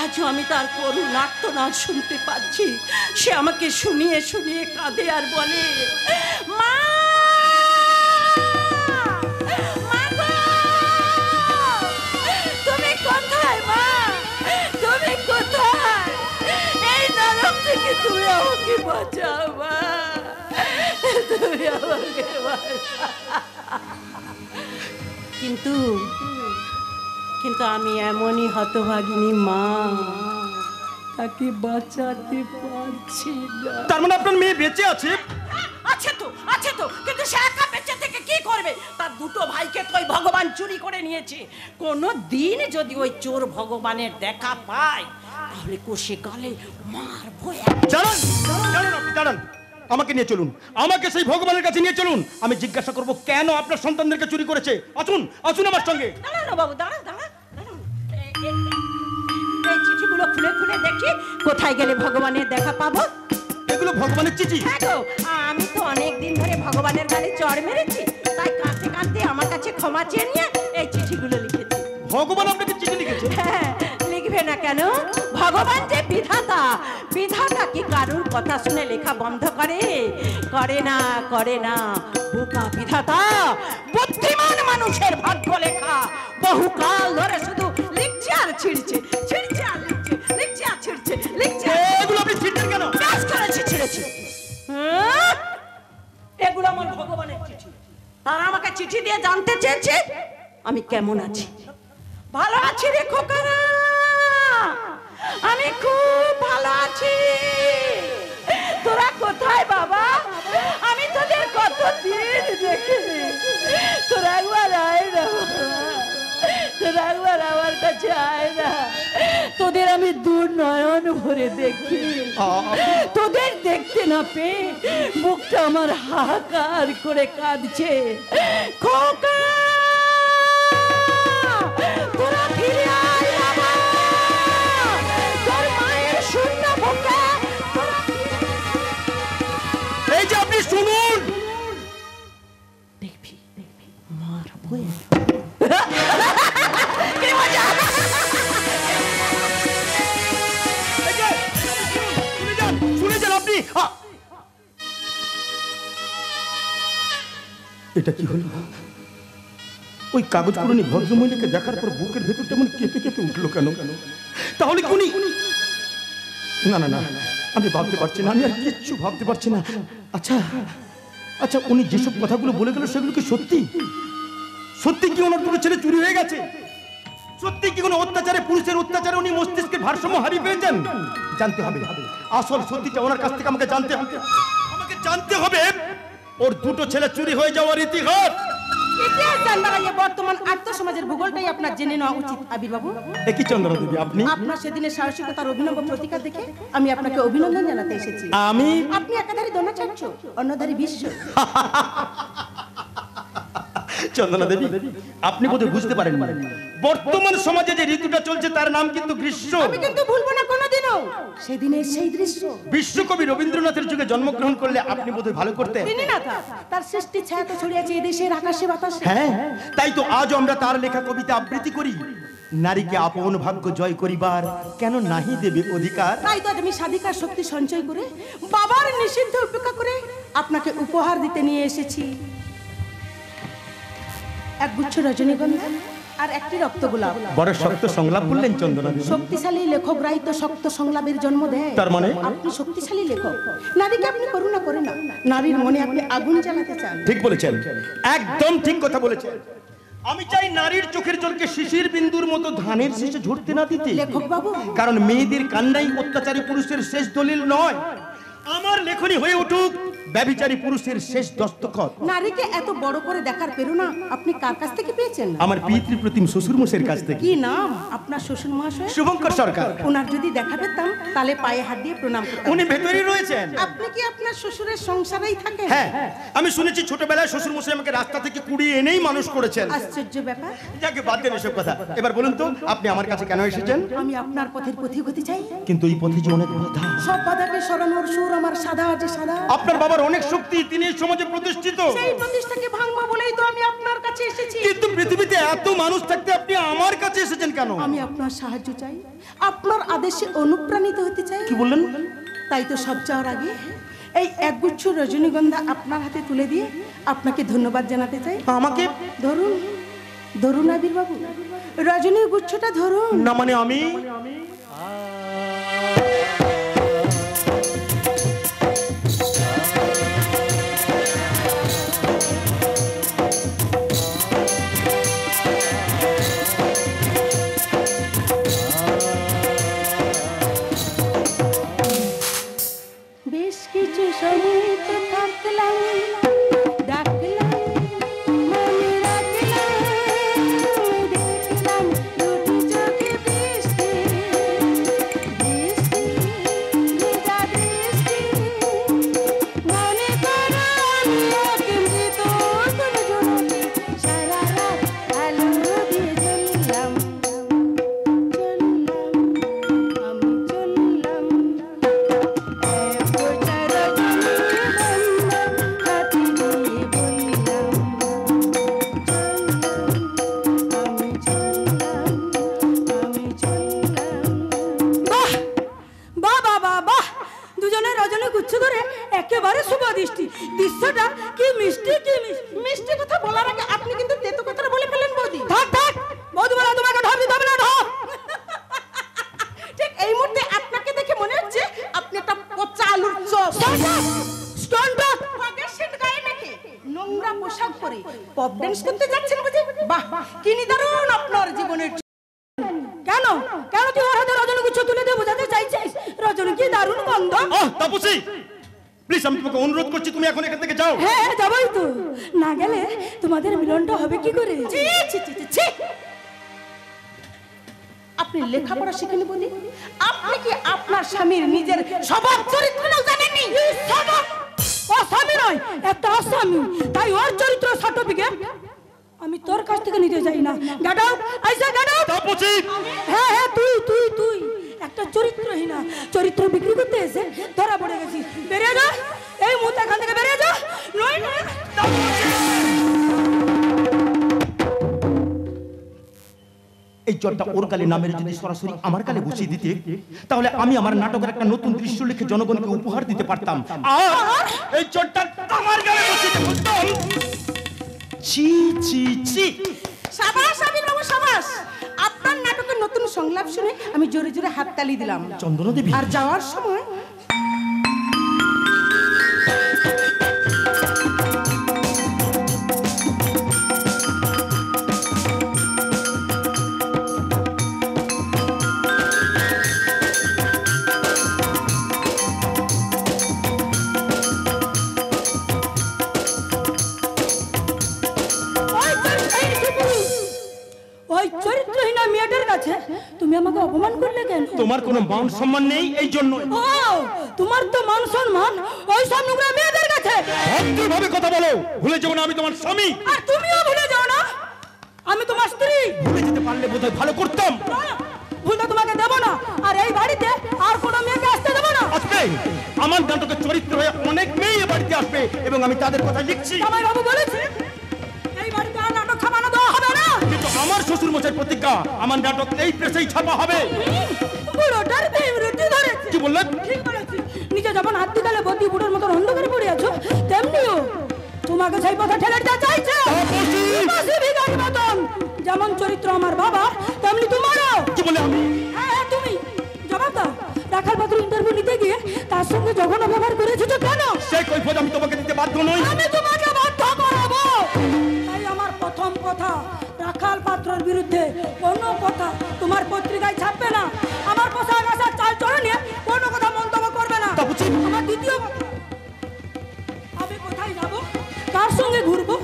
আজও আমি তার করুণ নাট্যনাদ শুনতে পাচ্ছি। সে আমাকে শুনিয়ে শুনিয়ে কাঁদে আর বলে, মা, তুমি কোথায়? মা, তুমি কোথায়? এই নরক থেকে তুমি আমাকে বাঁচাও মা, তুমি আমাকে বাঁচাও। কিন্তু আমি এমনই হতভাগিনী মা, তাকে বাঁচাতে পারছি না। তার মানে আপনার মেয়ে বেঁচে আছে? আছে তো, কিন্তু সে একা বেঁচে থেকে কি করবে? তার দুটো ভাইকে তো ওই ভগবান চুরি করে নিয়েছে। কোনো দিন যদি ওই চোর ভগবানের দেখা পায় তাহলে কষে গালে মারবো। দাঁড়ান, আমাকে নিয়ে চলুন, আমাকে সেই ভগবানের কাছে নিয়ে চলুন। আমি জিজ্ঞাসা করব কেন আপনার সন্তানদেরকে চুরি করেছে। আসুন আমার সঙ্গে। দাঁড়ান বাবু, দাঁড়ান। এই চিঠিগুলো খুলে খুলে দেখি, কোথায় গেলে ভগবানের দেখা পাবো। এগুলো ভগবানের চিঠি? হ্যাঁ গো, আমি তো অনেকদিন ধরে ভগবানের গালে চড় মেরেছি, তাই কাঁদতে কাঁদতে আমার কাছে ক্ষমা চেয়ে নিয়ে এই চিঠিগুলো লিখেছি। ভগবান আপনাকে চিঠি লিখেছে? হ্যাঁ, লিখবে না কেন? ভগবান যে বিধাতা কি কারুর কথা শুনে লেখা বন্ধ করে না। বোকা বিধাতা বুদ্ধিমান মানুষের ভাগ্য লেখা বহুকাল ধরে শুধু লিখছে আর ছিঁড়ছে। এগুলো আপনি ছিঁড়ছেন কেন? কাজ করেছি, ছিঁড়েছি। এগুলো আমার ভগবানের চিঠি। তারা আমাকে চিঠি দিয়ে জানতে চেয়েছে আমি কেমন আছি। ভালো আছি রে খোকারা, আমি খুব ভালো আছি। তোরা কোথায় বাবা? আমি তোদের কতদিন দেখিনি। তোরা একবার আয় না, আমার কাছে আয় না। তোদের আমি দূর নয়ন ভরে দেখি। তোদের দেখতে না পেয়ে বুকটা আমার হাহাকার করে কাঁদছে। খোকা, তোরা ফিরে আয় বাবা, তোর মায়ের শূন্য বুকে। এই যে আপনি শুনুন, দেখবি মার বই। শুনে যান আপনি। এটা কি হলো? ওই কাগজ পুরনি ভদ্রমহিলাকে দেখার পর বুকের ভেতরটা মনে কেঁপে কেঁপে উঠলো কেন? তাহলে কি উনি? না, আমি ভাবতে পারছি না, আমি আর কিচ্ছু ভাবতে পারছি না। আচ্ছা, উনি যেসব কথাগুলো বলে গেল সেগুলো কি সত্যি কি ওনার দুটো ছেলে চুরি হয়ে গেছে? সত্যি কি কোনো পুরুষের অত্যাচারে উনি মস্তিষ্কের ভারসাম্য হারিয়ে ফেলেছেন? জানতে হবে আসল সত্যিটা ওনার কাছ থেকে। আমাকে জানতে হবে ওর দুটো ছেলে চুরি হয়ে যাওয়ার ইতিহাস। ইতিহাস জানবার আগে বর্তমান আর্য সমাজের ভূগোলটাই আপনার জেনে নেওয়া উচিত আবির বাবু। একই চন্দ্রা দেবী আপনি? আপনার সেদিনের সাহসিকতার অভিনব প্রতিকার দেখে আমি আপনাকে অভিনন্দন জানাতে এসেছি। আপনি একাধারে দ্রোণাচার্য, অন্যধারে ভীষ্ম। চন্দনা দেবী, আপনি বোধহয় বুঝতে পারেন না, বর্তমান সমাজে যে ঋতুটা চলছে তার নাম কিন্তু গ্রীষ্ম। আমি কিন্তু ভুলবো না কোনোদিনও সেদিনের সেই দৃশ্য। বিশ্বকবি রবীন্দ্রনাথের যুগে জন্মগ্রহণ করলে আপনি বোধহয় ভালো করতেন। তিনি না তার সৃষ্টি ছায়া তো ছড়িয়েছে এই দেশের আকাশে বাতাসে। হ্যাঁ, তাই তো আজ আমরা তার লেখা কবিতা আবৃত্তি করি। নারীকে আপন ভাগ্য জয় করিবার কেন নাহি দেবে অধিকার। তাই তো আমি স্বাধিকার শক্তি সঞ্চয় করে বাবার নিষিদ্ধ উপেক্ষা করে আপনাকে উপহার দিতে নিয়ে এসেছি এক গুচ্ছ রজনীগন্ধা আর একটি রক্তগোলাপ। বড় শক্ত সংলাপ বললেন চন্দনা দেবী। শক্তিশালী লেখকরাই তো শক্ত সংলাপের জন্ম দেয়। তার মানে আপনি শক্তিশালী লেখক, নারীকে আপনি করুণা করেন না, নারীর মনে আপনি আগুন জ্বালাতে চান। ঠিক বলেছেন, একদম ঠিক কথা বলেছেন। আমি চাই নারীর চোখের জলকে শিশির বিন্দুর মতো ধানের শেষে ঝরতে না দিতে। লেখক বাবু, কারণ মেয়েদের কান্নাই অত্যাচারী পুরুষের শেষ দলিল নয়। আমার লেখনী হয়ে উঠুক ব্যভিচারী পুরুষের শেষ দস্তখত। নারীকে এত বড় করে দেখার প্রেরণা আপনি কার কাছ থেকে পেয়েছেন? আমার পিতৃপ্রতিম শ্বশুর মশাইয়ের কাছ থেকে। কি নাম আপনার শ্বশুর মহাশয়? শুভঙ্কর সরকার। ওনার যদি দেখা পেতাম তাহলে পায়ে হাত দিয়ে প্রণাম করতাম। উনি ভেতরেই রয়েছেন। আপনি কি আপনার শ্বশুরের সংসারেই থাকেন? হ্যাঁ, আমি শুনেছি ছোটবেলায় শ্বশুর মশাই আমাকে রাস্তা থেকে কুড়িয়ে এনেই মানুষ করেছেন। আশ্চর্য ব্যাপার। যাকে বাদ দেন এসব কথা। এবার বলুন তো আপনি আমার কাছে কেন এসেছেন? আমি আপনার পথের পথিক হতে চাই। কিন্তু এই পথে যে অনেক বাধা। সব বাধাকে সরানোর সুর আমার সাদা যে সাদা। আপনার বাবার অনেক শক্তি, তিনি এই সমাজে প্রতিষ্ঠিত। সেই প্রতিষ্ঠাকে ভাঙবো বলেই তো আমি আপনার কাছে এসেছি। কিন্তু পৃথিবীতে এত মানুষ থাকতে আপনি আমার কাছে এসেছেন কেন? আমি আপনার সাহায্য চাই, আপনার আদেশে অনুপ্রাণিত হতে চাই। কি বললেন? তাই তো সব চাওয়ার আগে এই একগুচ্ছ রজনীগন্ধা আপনার হাতে তুলে দিয়ে আপনাকে ধন্যবাদ জানাতে চাই। আমাকে ধরুন, ধরুন আবির বাবু, রজনীর গুচ্ছটা ধরুন। না মানে আমি বেশ কিছু সময় তো থাকলাম, ডাকলাম, মনে রাখলাম, দেখলাম দুটি চোখে বৃষ্টি, বৃষ্টি, ভেজা বৃষ্টি, মনে করো আমি এক মৃত কোনো জনকে সারা রাত আলো দিয়ে জ্বললাম, আমি চললাম। একেবারে শুভদৃষ্টি দৃশ্যটা কি মিষ্টি, কি মিষ্টি কথা বলার আগে আপনি কিন্তু তেতো কথাটা বলে ফেলেন বৌদি। থাক থাক বৌদি, বলা তোমাকে ঢপ দিতে হবে না, ঢপ। ঠিক এই মুহূর্তে আপনাকে দেখে মনে হচ্ছে আপনি একটা পচা আলুর চপ। স্টনটা ফাগের সেট গায়ে মেখে নোংরা পোশাক পরে পপ ডান্স করতে যাচ্ছেন বুঝি? বাহ, কি নিদারুণ আপনার জীবনের। কেন কেন তুই ওর হাতে রজনীগুচ্ছ তুলে দিয়ে বোঝাতে চাইছিস রজনী কি দারুণ গন্ধ? তাপসী, প্লিজ আমি তোমাকে অনুরোধ করছি তুমি এখন এখান থেকে যাও। হ্যাঁ যাবই তো, না গেলে তোমাদের মিলনটা হবে কি করে? ছি ছি ছি ছি। আপনি লেখাপড়া শিখেনি বলি আপনি কি আপনার স্বামীর নিজের স্বভাব চরিত্রটাও জানেননি? স্বভাব অস্বামী নয়, একটা অস্বামী, তাই ওর চরিত্র সার্টিফিকেট আমি তোর কাছ থেকে নিতে চাই না। গেট আউট, আইসা গেট আউট। তাপসী, হ্যাঁ হ্যাঁ তুই তুই তুই একটা চরিত্রহীনা, চরিত্র বিক্রি করতে এসে ধরা পড়ে গেছিস। বেরিয়ে যা এই মুহূর্তে এখান থেকে, বেরিয়ে যা। নয় নয় এই চটটা ওর গালে নামের যদি সরাসরি আমার গালে বসিয়ে দিতে তাহলে আমি আমার নাটকের একটা নতুন দৃশ্য লিখে জনগণকে উপহার দিতে পারতাম। আর এই চটটা আমার গালে বসিয়ে দিতাম। ছি ছি ছি। সাবাস আবির বাবু, সাবাস। আপনার নাটকের নতুন সংলাপ শুনে আমি জোরে জোরে হাততালি দিলাম। চন্দনা দেবী, আর যাওয়ার সময় ওই কাছে তুমি আমাকে অপমান করলে কেন? তোমার কোনো মান সম্মান নেই এই জন্য। ও তোমার তো মান সম্মান ওই সব নোংরা মেয়েদের কাছে। ভদ্রভাবে কথা বলো, ভুলে যাও না আমি তোমার স্বামী। আর তুমিও ভুলে যাও না আমি তোমার স্ত্রী। ভুলে যেতে পারলে বোধহয় ভালো করতাম। ভুলতে তোমাকে দেবো না, আর এই বাড়িতে আর কোনো মেয়েকে আসতে দেবো না। আসবে, আমার নাটকের চরিত্র হয়ে অনেক মেয়ে এ বাড়িতে আসবে এবং আমি তাদের কথা লিখছি। জামাই বাবু বলেছে এই বাড়িতে আর নাটক ছাপানো দেওয়া হবে না। কিন্তু আমার শ্বশুর মশাই প্রতিজ্ঞা, আমার নাটক এই প্রেসেই ছাপা হবে। বুড়োটার বিরুদ্ধে ধরে কি বললেন? ঠিক বলেছি। নিজে যেমন হাতদিকালে বদ্যি বুড়োর মতন অন্ধকারে পড়ে আছো, তেমনিও তোমাকে সেই পথে ঠেলে দিতে চাইছে। ভিখারির মতন যেমন চরিত্র আমার বাবা, তেমনি তোমারও। কি বলে আমি? হ্যাঁ তুমি জবাব দাও। রাখাল পাত্র ইন্টারভিউ নিতে গিয়ে তার সঙ্গে জঘন্য ব্যবহার করেছো তো কেন? সেই কৈফিয়ত আমি তোমাকে দিতে বাধ্য নই। আমি তোমাকে বাধ্য করাবো। তাই আমার প্রথম কথা, রাখাল পাত্রের বিরুদ্ধে কোনো কথা তোমার পত্রিকায় ছাপবে না। আমার পোশাক আশাক চাল চলে নিয়ে কোনো কথা মন্তব্য করবে না। আমার দ্বিতীয় কথা, আমি কোথায় যাব, কার সঙ্গে ঘুরবো,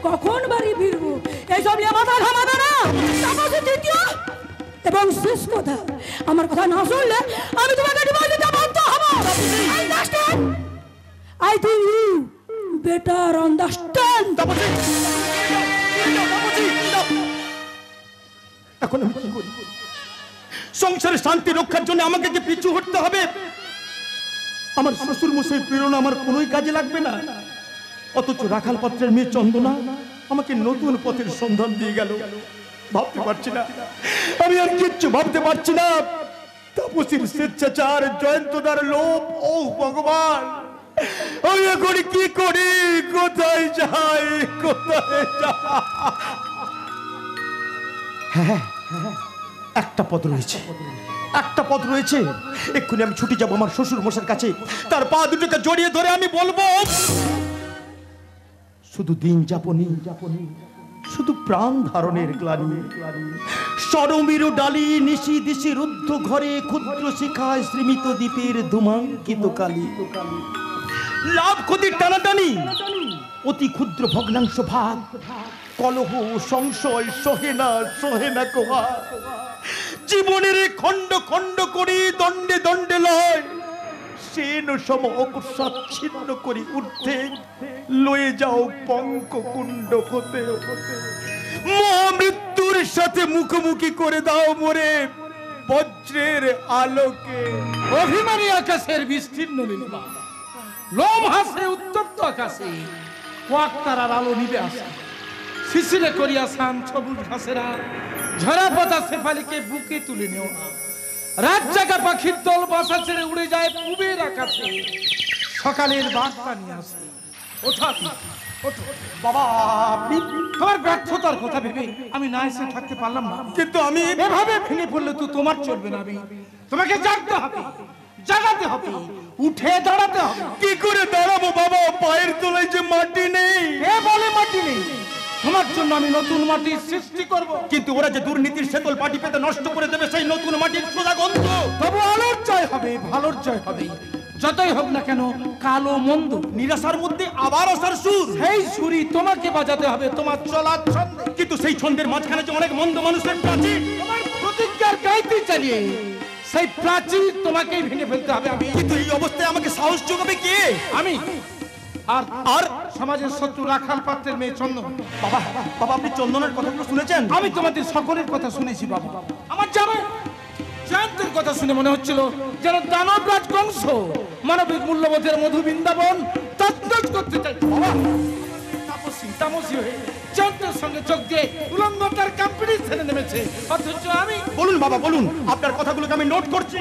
কখন বাড়ি ফিরবো, এইসব নিয়ে মাথা ঘামাবে না। তারপর দ্বিতীয় এবং শেষ কথা, আমার কথা না শুনলে আমি তোমাকে ডিভোর্স দিতে বাধ্য হব। I think you better understand. এখন আমি কি করি? সংসারের শান্তি রক্ষার জন্য আমাকে কি পিছু হটতে হবে? আমার শ্বশুর মশাই প্রেরণা আমার কোনোই কাজে লাগবে না, অথচ রাখাল পাত্রের মেয়ে চন্দনা আমাকে নতুন পথের সন্ধান দিয়ে গেল। ভাবতে পারছি না, আমি আর কিচ্ছু ভাবতে পারছি না। তাপসীর স্বেচ্ছাচার, জয়ন্তদার লোভ, ও ভগবান, আমি এখন কি করি, কোথায় যাই, কোথায় যাই? হ্যাঁ, একটা পথ রয়েছে, একটা পথ রয়েছে। এক্ষুনি আমি ছুটে যাবো আমার শ্বশুর মশার কাছে, তার পা দুটোকে জড়িয়ে ধরে আমি বলবো, শুধু দিন যাপনী, শুধু প্রাণ ধারণের গ্লানি, সরমির ডালি, নিশি দিশি রুদ্ধ ঘরে, ক্ষুদ্র শিখায় শ্রীমিত দ্বীপের ধূমাঙ্কিত কালী, লাভ ক্ষতির টানাটানি, অতি ক্ষুদ্র ভগ্নাংশ ভাগ, কলহ সংশয় সহে না কোহা, জীবনের খণ্ড খণ্ড করি দণ্ডে দণ্ডে লয়, সেন সম অকস্মাচ্ছিন্ন করি ঊর্ধ্বে লয়ে যাও পঙ্ককুণ্ড হতে, মহামৃত্যুর সাথে মুখোমুখি করে দাও মোরে বজ্রের আলোকে। অভিমানী আকাশের বিস্তীর্ণ নীলিমা, লোম হাসে উত্তপ্ত আকাশে, কোয়াক তারার আলো নিবে আসে, শিশিরে করিয়া শান সবুজ ঘাসেরা, ঝরা পাতা শেফালিকে বুকে তুলে নেওয়া, রাত জাগা পাখির দল বাসা ছেড়ে উড়ে যায় পূবের আকাশে, সকালের বার্তা নিয়ে আসে। ওঠো বাবা, আপনি তোমার ব্যর্থতার কথা ভেবে আমি না এসে থাকতে পারলাম না, কিন্তু আমি এভাবে ভেঙে পড়লে তো তোমার চলবে না। আমি তোমাকে জাগতে হবে, জাগাতে হবে, উঠে দাঁড়াতে হবে। কি করে দাঁড়াবো বাবা, পায়ের তলায় যে মাটি নেই। কে বলে মাটি নেই? তোমার জন্য আমি নতুন মাটির সৃষ্টি করব। কিন্তু ওরা যে দুর্নীতির শেকল পাটি পেতে নষ্ট করে দেবে সেই নতুন মাটির সোজা গন্ধ। তবু আলোর জয় হবে, ভালোর জয় হবে। যতই হোক না কেন কালো মন্দ, নিরাশার মধ্যে আবার আসার সুর, সেই সুরই তোমাকে বাজাতে হবে তোমার চলার ছন্দে। কিন্তু সেই ছন্দের মাঝখানে যে অনেক মন্দ মানুষের প্রাচীর, তোমার প্রতিজ্ঞার গাইতে চালিয়ে সেই প্রাচীর তোমাকেই ভেঙে ফেলতে হবে। আমি কিন্তু এই অবস্থায় আমাকে সাহস যোগাবে কে? আমি আর সমাজের শত্রু রাখাল পাত্রের মেয়ে চন্দন। বাবা, আপনি চন্দনের কথাগুলো শুনেছেন? আমি তোমাদের সকলের কথা শুনেছি বাবা। আমার জামাই জয়ন্তের কথা শুনে মনে হচ্ছিল যেন দানবরাজ কংস মানবিক মূল্যবোধের মধু বৃন্দাবন তৎতজ করতে চাই। বাবা তামসী হয়ে জয়ন্তের সঙ্গে চোখ দিয়ে উলঙ্গতার কম্পিটিশনে নেমেছে, অথচ আমি। বলুন বাবা বলুন, আপনার কথাগুলোকে আমি নোট করছি।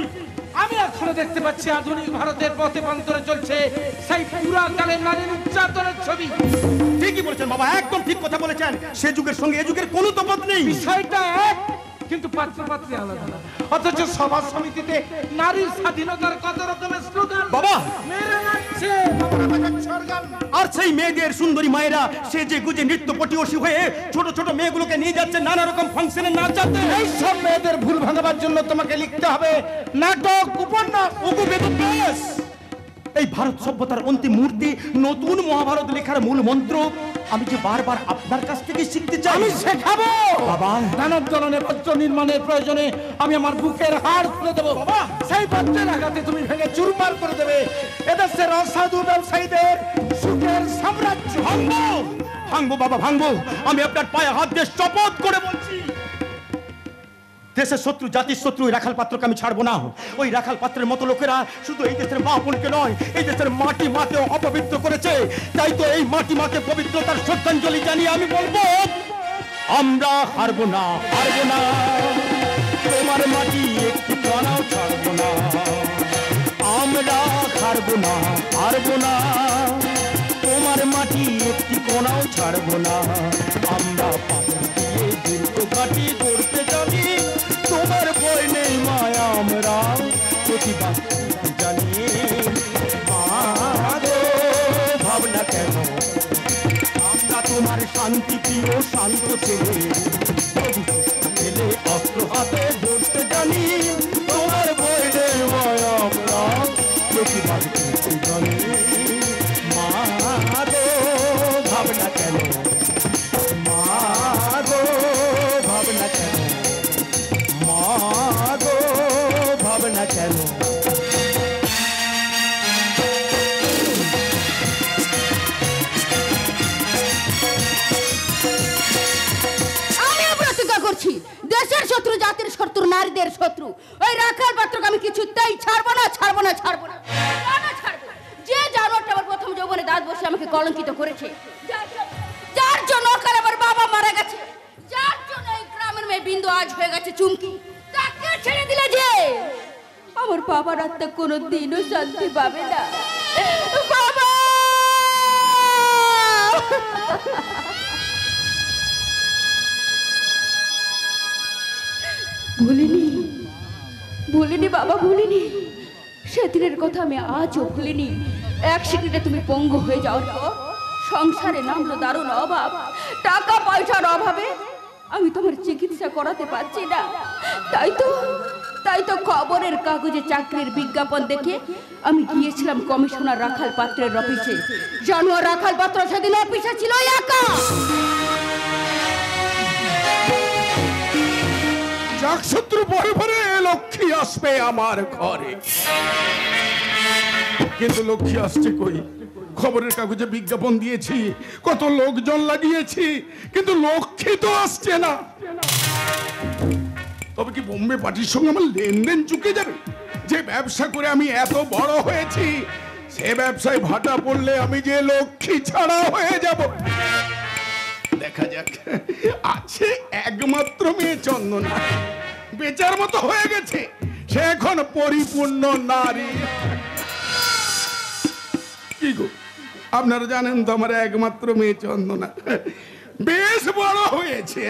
আমি এখনো দেখতে পাচ্ছি আধুনিক ভারতের পথে প্রান্তরে চলছে সেই পুরাকালের নারী নির্যাতনের ছবি। ঠিকই বলেছেন বাবা, একদম ঠিক কথা বলেছেন। সে যুগের সঙ্গে এ যুগের কোনো তফাৎ নেই। বিষয়টা এক, কিন্তু পাত্র পাত্রী আলাদা। অথচ সভা সমিতিতে নারীর স্বাধীনতার কত রকমের স্লোগান বাবা। মেরে নাচছে, আর সেই মেয়েদের সুন্দরী মায়েরা সে যে গুজে নৃত্য পটিয়সী হয়ে ছোট ছোট মেয়েগুলোকে নিয়ে যাচ্ছে নানা রকম ফাংশনে নাচাতে। এই সব মেয়েদের ভুল ভাঙাবার জন্য তোমাকে লিখতে হবে নাটক, উপন্যাস, এই ভারত সভ্যতার অন্তিম মূর্তি নতুন মহাভারত লেখার মূল মন্ত্র আমি যে বারবার আপনার কাছ থেকে শিখতে চাই। আমি শেখাবো বাবা। দানব দলনের বজ্র নির্মাণের প্রয়োজনে আমি আমার বুকের হাড় খুলে দেবো বাবা। সেই বজ্রের আঘাতে তুমি ভেঙে চুরমার করে দেবে এদেশের অসাধু ব্যবসায়ীদের সুখের সাম্রাজ্য। ভাঙবো ভাঙবো বাবা ভাঙবো। আমি আপনার পায়ে হাত দিয়ে শপথ করে বলছি, দেশের শত্রু, জাতির শত্রু ওই রাখাল পাত্রকে আমি ছাড়বো না। ওই রাখাল পাত্রের মতো লোকেরা শুধু এই দেশের মা বোনকে নয়, এই দেশের মাটি মাকেও অপবিত্র করেছে। তাই তো এই মাটি মাকে পবিত্রতার শ্রদ্ধাঞ্জলি জানিয়ে আমি বলবো, আমরা হারবো না, হারবো না। তোমার মাটি একটি কণাও ছাড়বো না। আমরা হারবো না, হারবো না। তোমার মাটি একটি কোণাও ছাড়বো না। আমরা পাথর দিয়ে দুর্গ কাটি করতে জানি, তোমার বই নেই মায়া, আমরা প্রতিবাদ জানি। ভাবনা কেন, আমরা তোমার শান্তি প্রিয় শান্ত ছেলে, ছেলে অস্ত্র হাতে ধরতে জানি, তোমার বই নেই মায়া, আমরা প্রতিবাদ জানি। ভাবনা কেন, মাগো ভাবনা কেন, মাগো ভাবনা কেন। আমিও প্রতিজ্ঞা করছি, দেশের শত্রু, জাতির শত্রু, নারীদের শত্রু ওই রাখাল পাত্রকে আমি কিছুতেই ছাড়বো না, ছাড়বো না, ছাড়বো না। কেন ছাড়বো? যে জানোয়ারটা আমার প্রথম যৌবনে দাঁত বসে আমাকে কলঙ্কিত করেছে, যার জন্য কাল আমার বাবা মারা গেছে, যার জন্য এই গ্রামের মেয়ে বিন্দু আজ হয়ে গেছে চুমকি, তাকে ছেড়ে দিলে যে আমার বাবার আত্মা কোনো দিনও শান্তি পাবে না। বাবা ভুলিনি, ভুলিনি বাবা, ভুলিনি। সেদিনের কথা আমি আজও ভুলিনি। এক সেকেন্ডে তুমি পঙ্গু হয়ে যাওয়ার পর সংসারে নামলো দারুণ অভাব, টাকা পয়সার অভাবে আমি তোমার চিকিৎসা করাতে পারছি না। তাই তো খবরের কাগজে চাকরির বিজ্ঞাপন দেখে আমি গিয়েছিলাম কমিশনার রাখাল পাত্রের অফিসে। জানোয়ার রাখাল পাত্র সেদিন অফিসে ছিল একা। যাক শত্রু পরে পরে লক্ষ্মী আসবে আমার ঘরে, কিন্তু লক্ষ্মী আসছে কই? খবরের কাগজে বিজ্ঞাপন দিয়েছি, কত লোকজন লাগিয়েছি, কিন্তু লক্ষ্মী তো আসছে না। তবে কি বোম্বে পার্টির সঙ্গে আমার লেনদেন চুকে যাবে? যে ব্যবসা করে আমি এত বড় হয়েছি, সে ব্যবসায় ভাটা পড়লে আমি যে লক্ষ্মী ছাড়া হয়ে যাব। দেখা যাক। আছে একমাত্র মেয়ে চন্দনা, বেচার মতো হয়ে গেছে, সে এখন পরিপূর্ণ নারী। কি গো, আপনারা জানেন তো আমার একমাত্র মেয়ে চন্দনা বেশ বড় হয়েছে।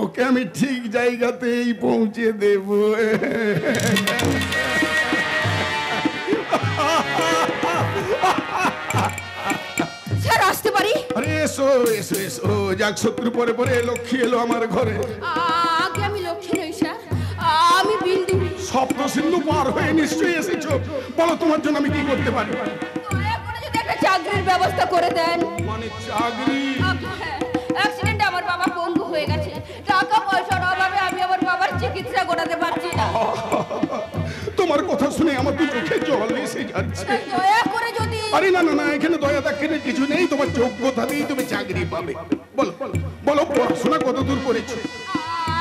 ওকে আমি ঠিক জায়গাতেই পৌঁছে দেব। স্যার আসতে পারি? আরে এসো এসো এসো। যাক শত্রু পরে পরে লক্ষ্মী এলো আমার ঘরে। আগে আমি লক্ষ্মী নই স্যার, আমি বিন্দু। স্বপ্ন সিন্ধু পার হয়ে নিশ্চয়ই এসেছো। বলো তোমার জন্য আমি কি করতে পারি? দয়া করে যদি একটা চাকরির ব্যবস্থা করে দেন। মানে চাকরি? অ্যাক্সিডেন্টে আমার বাবা পঙ্গু হয়ে গেছে, টাকা পয়সার অভাবে আমি আমার বাবার চিকিৎসা করাতে পারছি না। তোমার কথা শুনে আমার তো চোখে জল এসে যাচ্ছে। দয়া করে যদি। আরে না না না, এখানে দয়া দেখানোর কিছু নেই, তোমার যোগ্যতা দিয়ে তুমি চাকরি পাবে। বলো বলো, পড়াশোনা কত দূর করেছো?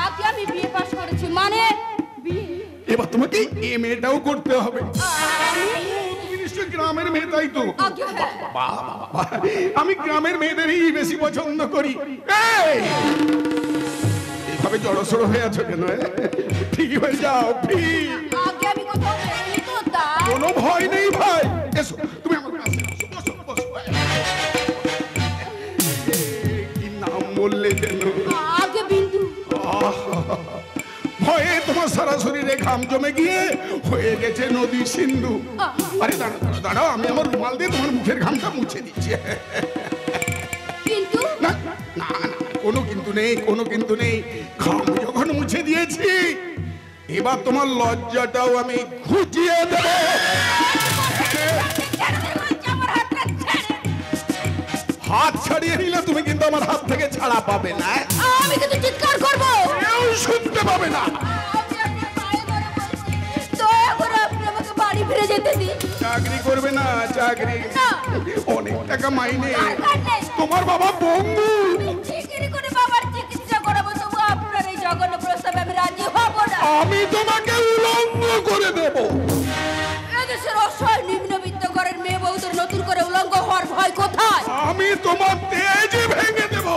আগে আমি বিএ পাস করেছি। মানে এবার তোমাকে এমএটাও করতে হবে। তুমি নিশ্চয়ই গ্রামের মেয়ে, তাই তো? আমি গ্রামের মেয়েদেরই বেশি পছন্দ করি। এইভাবে জড়সড় হয়ে আছো কেন? ঠিক হয়ে যাও, ঠিক। কোনো ভয় নেই ভাই, এসো তুমি আমার কাছে আসো, বসো বসো। কি নাম বললে যেন? আগে বিন্দু। ভয়ে তোমার সারা শরীরে ঘাম জমে গিয়ে হয়ে গেছে নদী সিন্ধু। আরে দাঁড়াও দাঁড়াও দাঁড়াও, আমি আমার রুমাল দিয়ে তোমার মুখের ঘামটা মুছে দিচ্ছি। কিন্তু না না না, কোনো কিন্তু নেই, কোনো কিন্তু নেই। ঘাম যখন মুছে দিয়েছি, এবার তোমার লজ্জাটাও আমি ঘুচিয়ে দেব। হাত ছাড়িয়ে নিলে তুমি কিন্তু আমার হাত থেকে ছাড়া পাবে না। আমি কিন্তু চিৎকার করবো। কেউ শুনতে পাবে না। দয়া করে আপনি আমাকে বাড়ি ফিরে যেতে দিন। চাকরি করবে না? চাকরি না। অনেক টাকা মাইনে। দরকার নেই। তোমার বাবা বঙ্গু। চিকিৎসা করে বাবার চিকিৎসা করাবো, তবু আপনার এই জঘন্য প্রস্তাবে আমি রাজি হব না। আমি তোমাকে উলঙ্গ করে দেব। এদেশের অসহায় নিম্নবিত্ত ঘরের মেয়ে বউদের নতুন করে উলঙ্গ হওয়ার ভয় কোথায়? আমি তোমার তেজে ভেঙে দেব।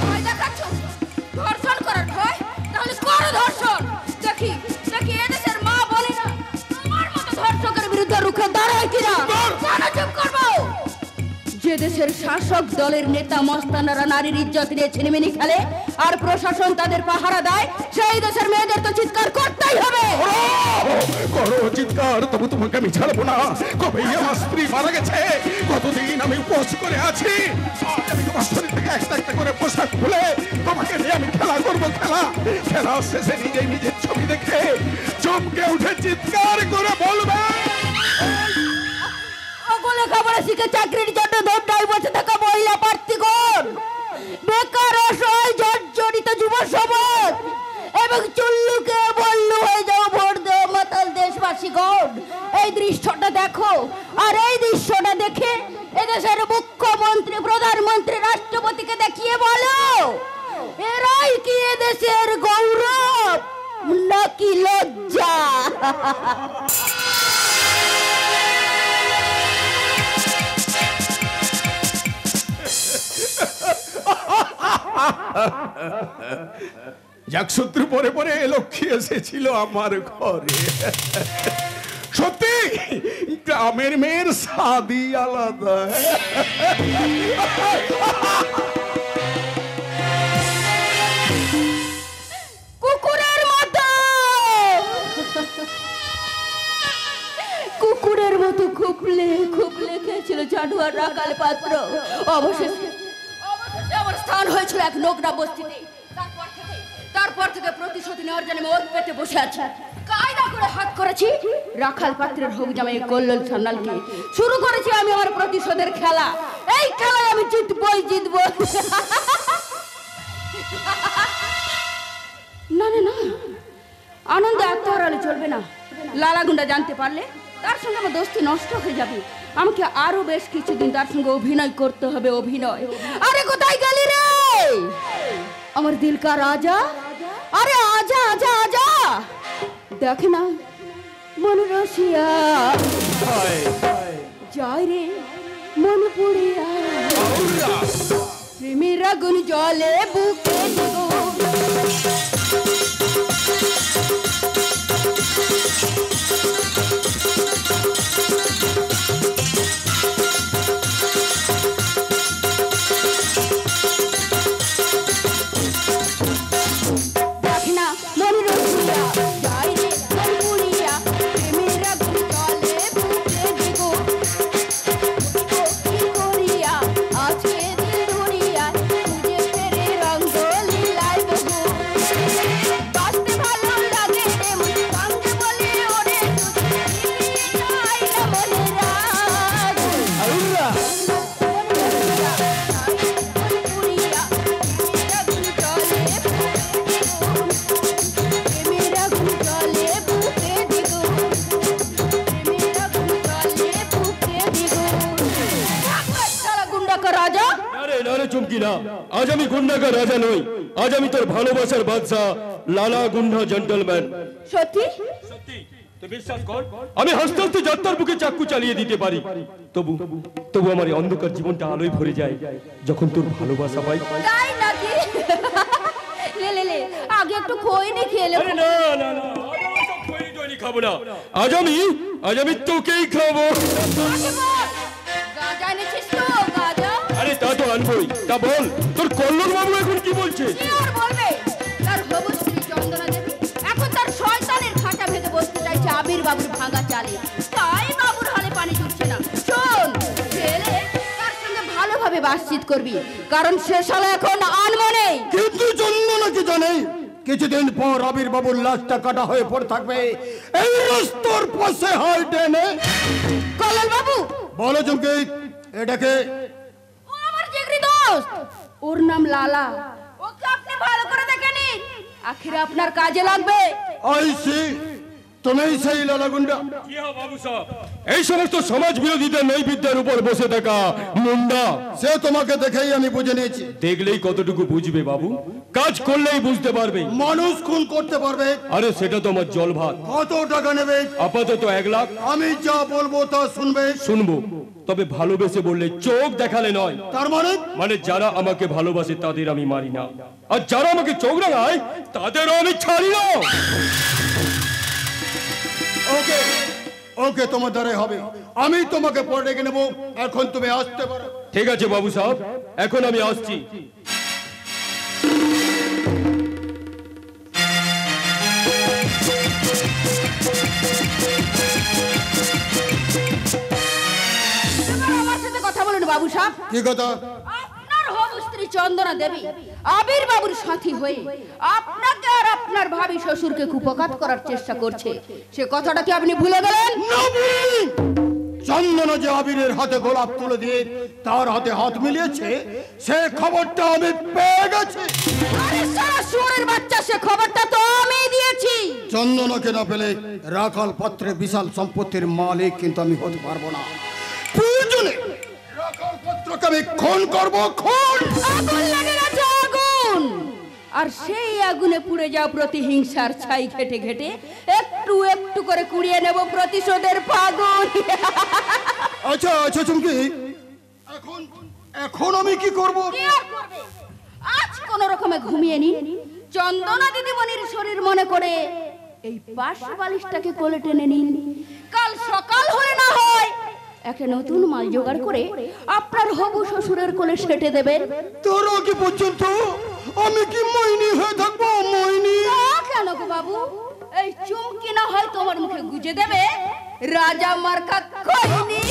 ভয় দেখাচ্ছ? ধর্ষণ করার ভয়? তাহলে করো ধর্ষণ। দেখি দেখি এদেশের মা বলে না তোমার মতো ধর্ষকের বিরুদ্ধে রুখে দাঁড়ায় কিনা। কেন চুপ করবো? যে দেশের শাসক দলের নেতা মস্তানারা নারীর ইজ্জত নিয়ে ছিনিমিনি খেলে আর প্রশাসন তাদের পাহারা দেয়, সেই দেশের মেয়েদের তো চিৎকার করতেই হবে। করো চিৎকার, তবু তোমাকে আমি ছাড়বো না। কবেই আমার স্ত্রী মারা গেছে, কতদিন আমি উপোস করে আছি। আজ আমি তোমার শরীর থেকে একটা একটা করে পোশাক খুলে তোমাকে নিয়ে আমি খেলা করবো। খেলা শেষে নিজেই নিজের ছবি দেখে চমকে উঠে চিৎকার করে বলবে, লেখাপড়া শিখে চাকরির জন্য ধন্যায় বসে থাকা মহিলা প্রার্থীগণ, বেকার অসহায় জর্জরিত যুব সমাজ এবং চুল্লুকে বল্লু হয়ে যাও ভোট দেওয়া মাতাল দেশবাসীগণ, এই দৃশ্যটা দেখো। আর এই দৃশ্যটা দেখে এদেশের মুখ্যমন্ত্রী, প্রধানমন্ত্রী, রাষ্ট্রপতিকে দেখিয়ে বলো, এরাই কি এদেশের গৌরব নাকি লজ্জা? যাক, শত্রু পরে পরে লক্ষ্মী এসেছিল আমার ঘরে। সত্যি গ্রামের মেয়ের স্বাদই আলাদা। কুকুরের মতো কুকুরের মতো খুবলে খুবলে খেয়েছিল জানুয়ার রাখাল পাত্র। অবশেষে আমার স্থান হয়েছিল এক নোংরা বস্তিতে। তারপর থেকে প্রতিশোধ নেওয়ার জন্য ওর পেটে বসে আছে। কায়দা করে হাত করেছি রাখাল পাত্রের হোক জামাই কল্লোল সান্যালকে। শুরু করেছি আমি আমার প্রতিশোধের খেলা। এই খেলায় আমি জিতবই জিতব। না না না, আনন্দে আত্মহারালে চলবে না। লালাগুন্ডা জানতে পারলে তার সঙ্গে আমার দোস্তি নষ্ট হয়ে যাবে। আমাকে আরো বেশ কিছুদিন তার সঙ্গে অভিনয় করতে হবে। অভিনয়। আরে কোথায় গেলি রে আমার দিল কা রাজা? আরে আজা আজা আজা, দেখ না মন রসিয়া যায় রে মন পুড়িয়া, প্রেমের আগুন জলে বুকে দেবো। চুমকি না, আজ আমি গুন্ডাকা রাজা নই, আজ আমি তোর ভালোবাসার বাদশা, লালা গুন্ডা জেন্টলম্যান। সত্যি? বিশ্বাস কর, আমি হাসতে হাসতে যাত্রার বুকে চাকু চালিয়ে দিতে পারি, তবু তবু আমার এই অন্ধকার জীবনটা আলোয় ভরে যায় যখন তোর ভালোবাসা পাই। তাই নাকি? লে লে লে, আগে একটু খইনি খেলে। আরে না না না, খই দই খাবো না, আজ আমি তোকেই খাবো। গাঁজা এনেছিস তো? গাঁজা? আরে তা তো আনবই। তা বল, তোর কল্লোল বাবু এখন কি বলছে? কি আর বলবে? তার হবু স্ত্রী চন্দনা দেবী এখন তার শয়তানের খাঁচা ভেঙে বসতে চাইছে আবির বাবুর ভাঙা চালে, তাই বাবুর হালে পানি জুটছে না। শোন, ছেলে তার সঙ্গে ভালোভাবে বাতচিত করবি, কারণ সে শালা এখন আনমনে। কিন্তু চন্দনা কি জানে কিছুদিন পর আবির বাবুর লাশটা কাটা হয়ে পড়ে থাকবে এই রাস্তার পাশে হয় টেনে। কল্লোল বাবু বলো চুমকি, এটাকে ও আমার জিগরি দোস্ত। দোস্ত, ওর নাম লালা। ওকে আপনি ভালো করে দেখে নিন, আখিরে আপনার কাজে লাগবে। আইসি, তুমি সেই লালা গুন্ডা? কি হো বাবু সাহেব, এই সমস্ত সমাজ বিরোধীদের নৈবিদ্যের উপর বসে থাকা মুন্ডা। সে তোমাকে দেখেই আমি বুঝে নিয়েছি। দেখলেই কতটুকু বুঝবে বাবু, কাজ করলেই বুঝতে পারবে। মানুষ খুন করতে পারবে? আরে সেটা তো আমার জল ভাত। কত টাকা নেবে? আপাতত 1 লাখ। আমি যা বলবো তা শুনবে? শুনবো, তবে ভালোবেসে বললে, চোখ দেখালে নয়। তার মানে? মানে যারা আমাকে ভালোবাসে তাদের আমি মারি না, আর যারা আমাকে চোখ রাঙায় তাদেরও আমি ছাড়ি না। ওকে ওকে, তোমার দ্বারাই হবে। আমি তোমাকে পরে ডেকে নেবো, এখন তুমি আসতে পারো। ঠিক আছে বাবু সাহেব, এখন আমি আসছি। আমার সাথে কথা বলুন বাবু সাহেব। কি কথা? আপনার হবু স্ত্রী চন্দনা দেবী আবির বাবুর সাথী হয়ে আপনাকে আর আপনার ভাবি শ্বশুরকে কুপকাত করার চেষ্টা করছে, সে কথাটা কি আপনি ভুলে গেলেন? চন্দনা যে আবিরের হাতে গোলাপ তুলে দিয়ে তার হাতে হাত মিলিয়েছে, সে খবরটা আমি পেয়ে গেছি। আরে সারা শুয়োরের বাচ্চা, সে খবরটা তো আমি দিয়েছি। চন্দনাকে না পেলে রাখাল পাত্রে বিশাল সম্পত্তির মালিক কিন্তু আমি হতে পারবো না। প্রয়োজনে রাখাল পাত্রকে আমি খুন করবো, খুন। আগুন লাগে না, আগুন। আর সেই আগুনে পুড়ে যাও প্রতিহিংসার ছাই ঘেটে ঘেটে একটু একটু করে কুড়িয়ে নেব প্রতিশোধের ফাগুন। আচ্ছা আচ্ছা চুমকি, এখন আমি কি করব? কি আর করবে? আজ কোন রকমে ঘুমিয়ে নিন, চন্দনা দিদিমণির শরীর মনে করে এই পাশ বালিশটাকে কোলে টেনে নিন। কাল সকাল হলে না হয় একটা নতুন মাল জোগাড় করে আপনার হবু শ্বশুরের কোলে সেটে দেবেন। তোর কি পর্যন্ত আমি কি মইনি হয়ে থাকবো? মইনি কেন গো বাবু, এই চুমকি না হয় তোমার মুখে গুজে দেবে রাজা মার্কা কইনি।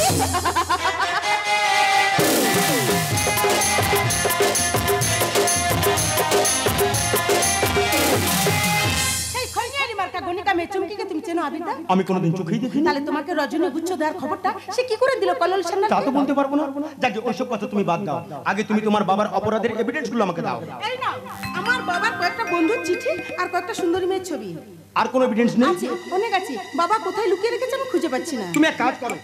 আমি কোনোদিন চোখেই দেখিনি। তাহলে তোমাকে রজনী গুচ্ছ দেওয়ার খবরটা সে কি করে দিল কল্লোল সেনার? তা তো বলতে পারবো না। যাক, ওইসব কথা তুমি বাদ দাও। আগে তুমি তোমার বাবার অপরাধের এভিডেন্সগুলো আমাকে দাও। এই নাও, আমার বাবার কয়েকটা বন্ধুর চিঠি আর কয়েকটা সুন্দরী মেয়ের ছবি আর কোনো এভিডেন্স নেই? আছে, অনেক আছে। বাবা কোথায় লুকিয়ে রেখেছে আমি খুঁজে পাচ্ছি না। তুমি এক কাজ করো,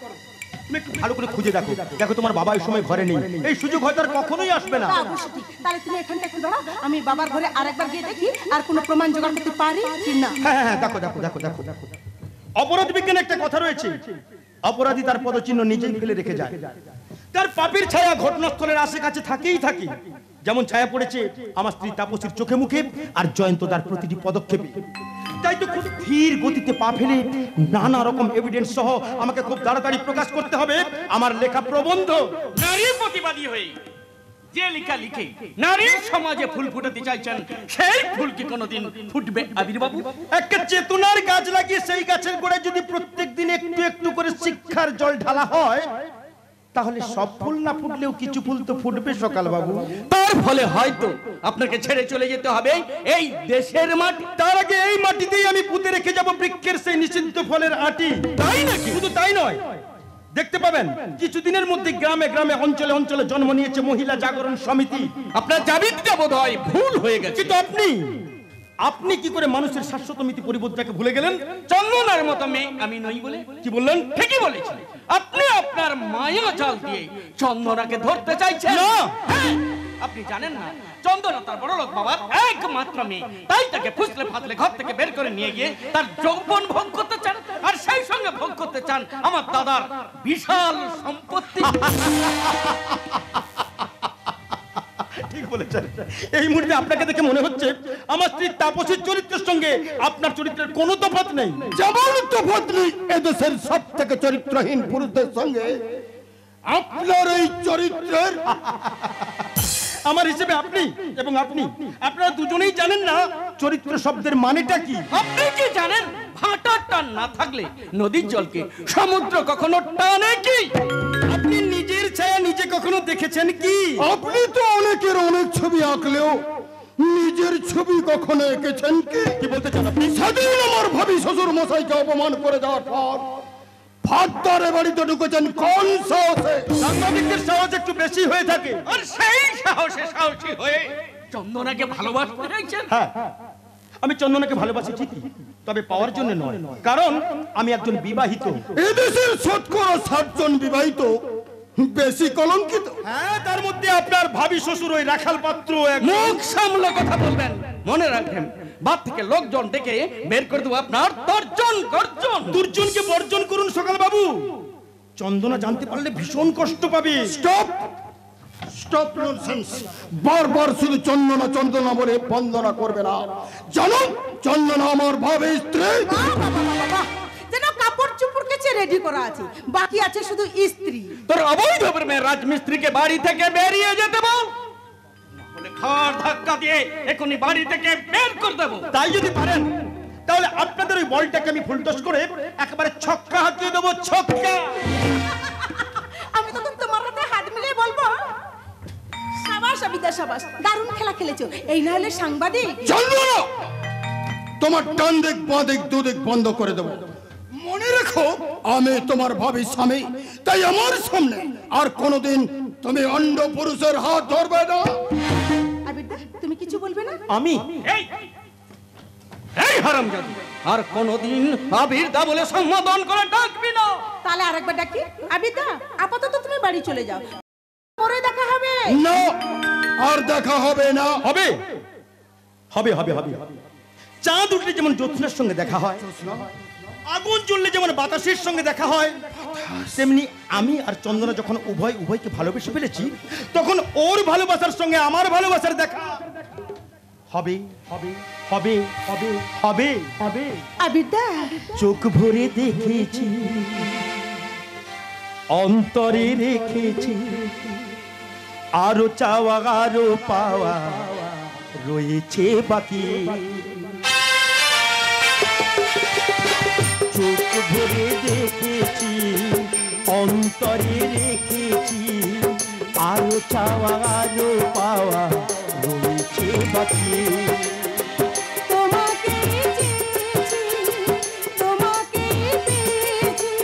তুমি একটু ভালো করে খুঁজে দেখো। দেখো তোমার বাবা এই সময় ঘরে নেই, এই সুযোগ হয়তো আর কখনোই আসবে না। তা অবশ্যই ঠিক। তাহলে তুমি এখানটা একটু দাঁড়াও, আমি বাবার ঘরে আরেকবার গিয়ে দেখি আর কোনো প্রমাণ জোগাড় করতে পারি কি না। হ্যাঁ হ্যাঁ, দেখো দেখো দেখো দেখো দেখো। অপরাধ বিজ্ঞানে একটা কথা রয়েছে, অপরাধী তার পদচিহ্ন নিজেই ফেলে রেখে যায়। তার পাপের ছায়া ঘটনাস্থলের আশেপাশে থাকেই থাকে। যেমন ছায়া পড়েছে আমার স্ত্রী তাপসীর চোখে মুখে আর জয়ন্তদার প্রতিটি পদক্ষেপে। তাই তো খুব ধীর গতিতে পা ফেলে নানা রকম এভিডেন্স সহ আমাকে খুব তাড়াতাড়ি প্রকাশ করতে হবে আমার লেখা প্রবন্ধ। নারীর প্রতিবাদী হয়ে যে লেখা লিখে নারীর সমাজে ফুল ফুটাতে চাইছেন, সেই ফুল কি কোনোদিন ফুটবে আবির বাবু? একটা চেতনার গাছ লাগিয়ে সেই গাছের গোড়ায় যদি প্রত্যেকদিন একটু একটু করে শিক্ষার জল ঢালা হয়, তাহলে সব ফুল না ফুটলেও কিছু ফুল তো ফুটবে সকাল বাবু। তার ফলে হয়তো আপনাকে ছেড়ে চলে যেতে হবে এই দেশের মাটি। তার আগে এই মাটিতেই আমি পুঁতে রেখে যাব বৃক্ষের সেই নিষিদ্ধ ফলের আটি। তাই নাকি? শুধু তাই নয়, দেখতে পাবেন কিছুদিনের মধ্যে গ্রামে গ্রামে অঞ্চলে অঞ্চলে জন্ম নিয়েছে মহিলা জাগরণ সমিতি। আপনার জাবিরটা বোধ হয় ভুল হয়ে গেছে। কিন্তু আপনি কি করে মানুষের শাশ্বত নীতি পরিবর্তনকে ভুলে গেলেন? চন্দনার মতো মেয়ে আমি নই বলে? কি বললেন? ঠিকই বলেছি। আপনি আপনার মায়া জাল দিয়ে চন্দনাকে ধরতে চাইছেন। না। হ্যাঁ, আপনি জানেন না চন্দনা তার বড় লোক বাবার একমাত্র মেয়ে, তাই তাকে ফুসলে ফাসলে ঘর থেকে বের করে নিয়ে গিয়ে তার যৌবন ভোগ করতে চান, আর সেই সঙ্গে ভোগ করতে চান আমার দাদার বিশাল সম্পত্তি। ঠিক বলেছেন। এই মুহূর্তে আপনাকে দেখে মনে হচ্ছে আমার স্ত্রী তাপসীর চরিত্রের সঙ্গে আপনার চরিত্রের কোনো তফাৎ নেই। যেমন তফাৎ নেই এদেশের সব থেকে চরিত্রহীন পুরুষদের সঙ্গে আপনার এই চরিত্রের। আমার হিসেবে আপনি এবং আপনারা দুজনেই জানেন না চরিত্র শব্দের মানেটা কি। আপনি কি জানেন ভাটার টান না থাকলে নদীর জলকে সমুদ্র কখনো টানে কি? আপনি নিজের ছায়া নিজে কখনো দেখেছেন কি? আপনি তো অনেকের অনেক ছবি আঁকলেও নিজের ছবি কখনো এঁকেছেন কি? কি বলতে চান আপনি? সেদিন আমার ভাবি শ্বশুর মশাইকে অপমান করে যাওয়ার পর ভাদ্দারে বাড়িতে ঢুকেছেন কোন সাহসে? সাংবাদিকদের সাহস একটু বেশি হয়ে থাকে। আর সেই সাহসে সাহসী হয়ে চন্দনাকে ভালোবাসতে চাইছেন? হ্যাঁ, আমি চন্দনাকে ভালোবাসি ঠিকই, তবে পাওয়ার জন্য নয়, কারণ আমি একজন বিবাহিত। এদেশের শতকরা 60 জন বিবাহিত বেশি কলঙ্কিত। হ্যাঁ, তার মধ্যে আপনার ভাবি শ্বশুর ওই রাখাল পাত্র মুখ সামলে কথা বলবেন, মনে রাখবেন বাদ থেকে লোকজন ডেকে বের করে দেবো আপনার তর্জন গর্জন। দুর্জনকে বর্জন করুন সকাল বাবু, চন্দনা জানতে পারলে ভীষণ কষ্ট পাবে। Stop stop nonsense. বারবার শুধু চন্দনা চন্দনা বলে বন্দনা করবে না। জানো চন্দনা আমার ভাবে স্ত্রী। যেন কাপড় চুপড় কেচে রেডি করা আছে, বাকি আছে শুধু স্ত্রী। তোর অবৈধ প্রেমের রাজমিস্ত্রিকে বাড়ি থেকে বেরিয়ে যেতে বল, বলে ঘর ধাক্কা দিয়ে এখনই বাড়ি থেকে বের করে দেবো। তাই যদি পারেন তাহলে আপনাদের ওই বলটাকে আমি ফুলটস করে একেবারে ছক্কা হাতিয়ে দেবো, ছক্কা। আমি তখন তোমার হাতে হাত মিলিয়ে বলবো, সাবাস আবিদা সাবাস, দারুণ খেলা খেলেছো। এই না হলে সাংবাদিক। চন্দনা, তোমার ডান দিক বাঁ দিক দুদিক বন্ধ করে দেবো। মনে রেখো আমি তোমার ভাবি স্বামী, তাই আমার সামনে আর কোনোদিন তুমি অন্য পুরুষের হাত ধরবে না। আবিদা, তুমি কিছু বলবে না? আমি এই এই হারামজাদি, আর কোনোদিন আবির্দা বলে সম্বোধন করে ডাকবি না। তাহলে আরেকবার ডাকি। আবিদা, আপাতত তুমি বাড়ি চলে যাও, পরে দেখা হবে। না, আর দেখা হবে না। হবে হবে হবে হবে চাঁদ উঠলে যেমন জ্যোৎস্নার সঙ্গে দেখা হয়, আগুন জ্বললে যেমন বাতাসের সঙ্গে দেখা হয়, তেমনি আমি আর চন্দনা যখন উভয়কে ভালোবেসে ফেলেছি, তখন ওর ভালোবাসার সঙ্গে আমার ভালোবাসার দেখা হবে হবে হবে হবে হবে হবে। আবিদা, চোখ ভরে দেখেছি, অন্তরে রেখেছি, আরো চাওয়া আরো পাওয়া রয়েছে বাকি। চোখ ভরে দেখেছি, অন্তরে রেখেছি, আরো চাওয়া আরো পাওয়া রয়েছে বাকি। তোমাকে চেয়েছি, তোমাকে পেয়েছি,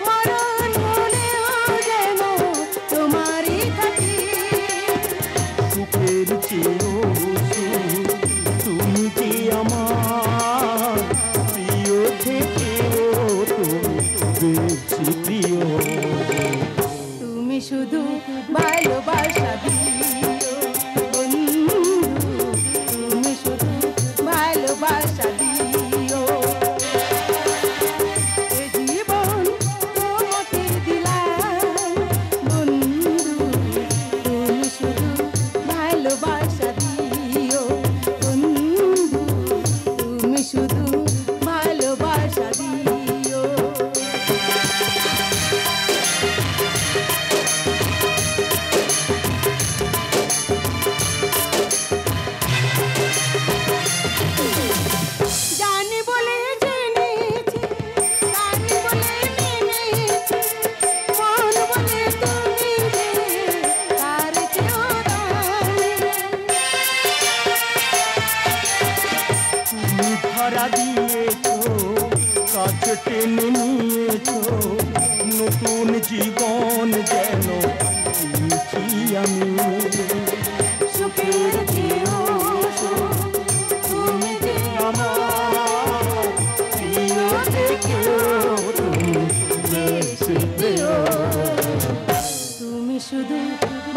মরণ হলেও যেন তোমারই থাকি। সুখের চেয়েও সুখ, তুমি যে আমার প্রিয় থেকেও তুমি বেশি প্রিয়। তুমি শুধু ভালোবাসা দিও বন্ধু, তুমি শুধু ভালোবাসা দিও। এ জীবন তোমাকে দিলাম বন্ধু, তুমি শুধু ভালোবাসা দিও বন্ধু, তুমি শুধু ভালোবাসা দিও। জানি বলে জেনেছি, জানি বলে মেনেছি, মন বলে তুমি যে তার কেউ দামি। তুমি ধরা দিয়েছো, কাছে টেনে নিয়েছো, নতুন জীবন যেন পেয়েছি আমি। সুখের চেয়েও সুখ, তুমি যে আমার প্রিয় থেকেও তুমি বেশি প্রিয়। তুমি শুধু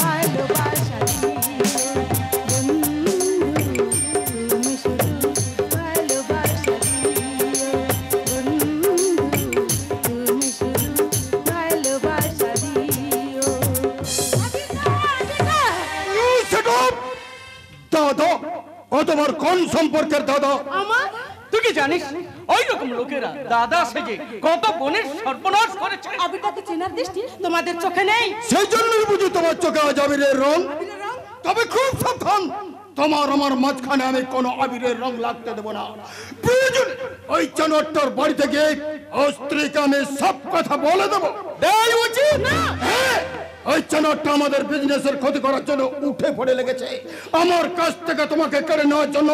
ভালোবাসা দিও বন্ধু, তুমি শুধু ভালোবাসা দিও বন্ধু, তুমি শুধু ভালোবাসা দিও। দাদা, ও তোমার কোন সম্পর্কের দাদা? আমার তুই কি জানিস ওই রকম লোকেরা দাদা সেজে কত বোনের সর্বনাশ করেছে? আবিদাকে চেনার দৃষ্টি তোমাদের চোখে নেই। সেই জন্যই বুঝি তোমার চোখে আজ আবিরের রং। তবে খুব সাবধান, তোমার আমার মাঝখানে আমি কোনো আবিরের রং লাগতে দেবো না। প্রয়োজন ওই জানোয়ারটার বাড়িতে গিয়ে ও স্ত্রীকে আমি সব কথা বলে দেবো। এই উচিত না। হ্যাঁ, ওই চেনারটা আমাদের বিজনেসের ক্ষতি করার জন্য উঠে পড়ে লেগেছে। আমার কাছ থেকে তোমাকে কেড়ে নেওয়ার জন্য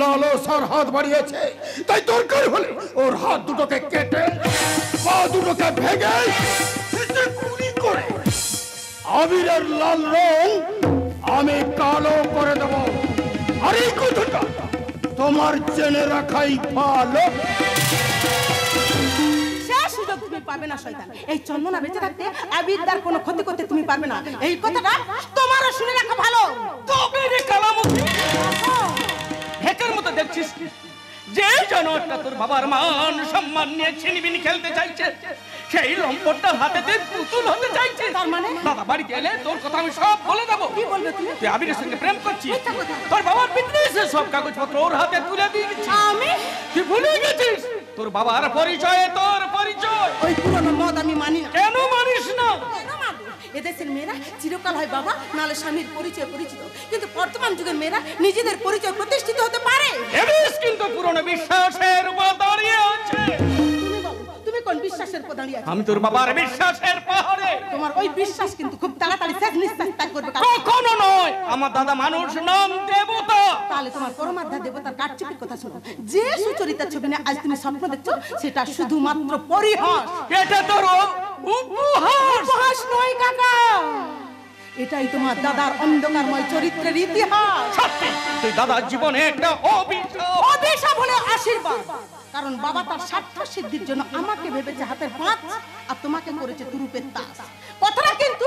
লালসার হাত বাড়িয়েছে। তাই দরকার হলে ওর হাত দুটোকে কেটে পা দুটোকে ভেঙে গুলি করে আবিরের লাল রং আমি কালো করে দেব। আর এই কথাটা তোমার জেনে রাখাই ভালো। সুযোগ তুমি পাবে না শয়তান। এই চন্দনা বেঁচে থাকতে আবিরদার কোনো ক্ষতি করতে তুমি পারবে না। এই কথাটা তোমারও শুনে রাখা ভালো। তবে রে কালামুখী, হেকের মতো দেখছিস যে জানোয়ারটা তোর বাবার মান সম্মান নিয়ে ছিনিবিনি খেলতে চাইছে, সেই লম্পটটা হাতেতে পুতুল হতে চাইছে। তার মানে দাদা বাড়িতে এলে তোর কথা আমি সব বলে দেবো। কি বলবে তুমি? তুই আবিরের সঙ্গে প্রেম করছিস, তোর বাবার বিজনেসের সব কাগজপত্র ওর হাতে তুলে দিয়ে দিচ্ছিস। আমি? তুই ভুলে গেছিস তোর বাবার পরিচয়, তোর পরিচয়। ওই পুরনো মত আমি মানি না। কেন মানিস না? এদেশের মেয়েরা চিরকাল হয় বাবা নালে স্বামীর পরিচয় পরিচিত, কিন্তু বর্তমান যুগের মেয়েরা নিজেদের পরিচয় প্রতিষ্ঠিত হতে পারে। এবিস কিন্তু পুরনো বিশ্বাসের উপর দাঁড়িয়ে আছে। তুমি বলো, তুমি কোন বিশ্বাসের উপর দাঁড়িয়ে আছো? আমি তোর বাবার বিশ্বাসের পাহাড়ে। তোমার ওই বিশ্বাস কিন্তু খুব তাড়াতাড়ি শেষ নিঃশ্বাস ত্যাগ করবে। কখনো নয়, আমার দাদা মানুষ নাম দেবতা। তাহলে তোমার পরমাত্মা দেবতার কাটচুপির কথা শোনো। যে সুচরিতা ছবি নিয়ে আজ তুমি স্বপ্ন দেখছো সেটা শুধুমাত্র পরিহাস। এটা তোর উপহাস। উপহাস নয় কাকা, এটাই তোমার দাদার অন্ধকারময় চরিত্রের ইতিহাস। সত্যি তুই দাদার জীবনে একটা অভিশাপ। অভিশাপ হলো আশীর্বাদ। কারণ বাবা তার স্বার্থ সিদ্ধির জন্য আমাকে ভেবেছে হাতের পাঁচ, আর তোমাকে করেছে তুরুপের তাস। কথাটা কিন্তু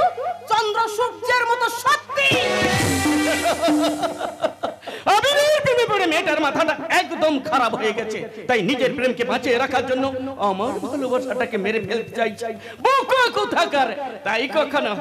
চন্দ্র সূর্যের মতো সত্যি। আবিরের প্রেমে পড়ে মেয়েটার মাথাটা একদম খারাপ হয়ে গেছে। তাই নিজের প্রেমকে বাঁচিয়ে রাখার জন্য আমার ভালোবাসাটাকে মেরে ফেলতে চাই। বোকা কোথাকার, তাই কখনো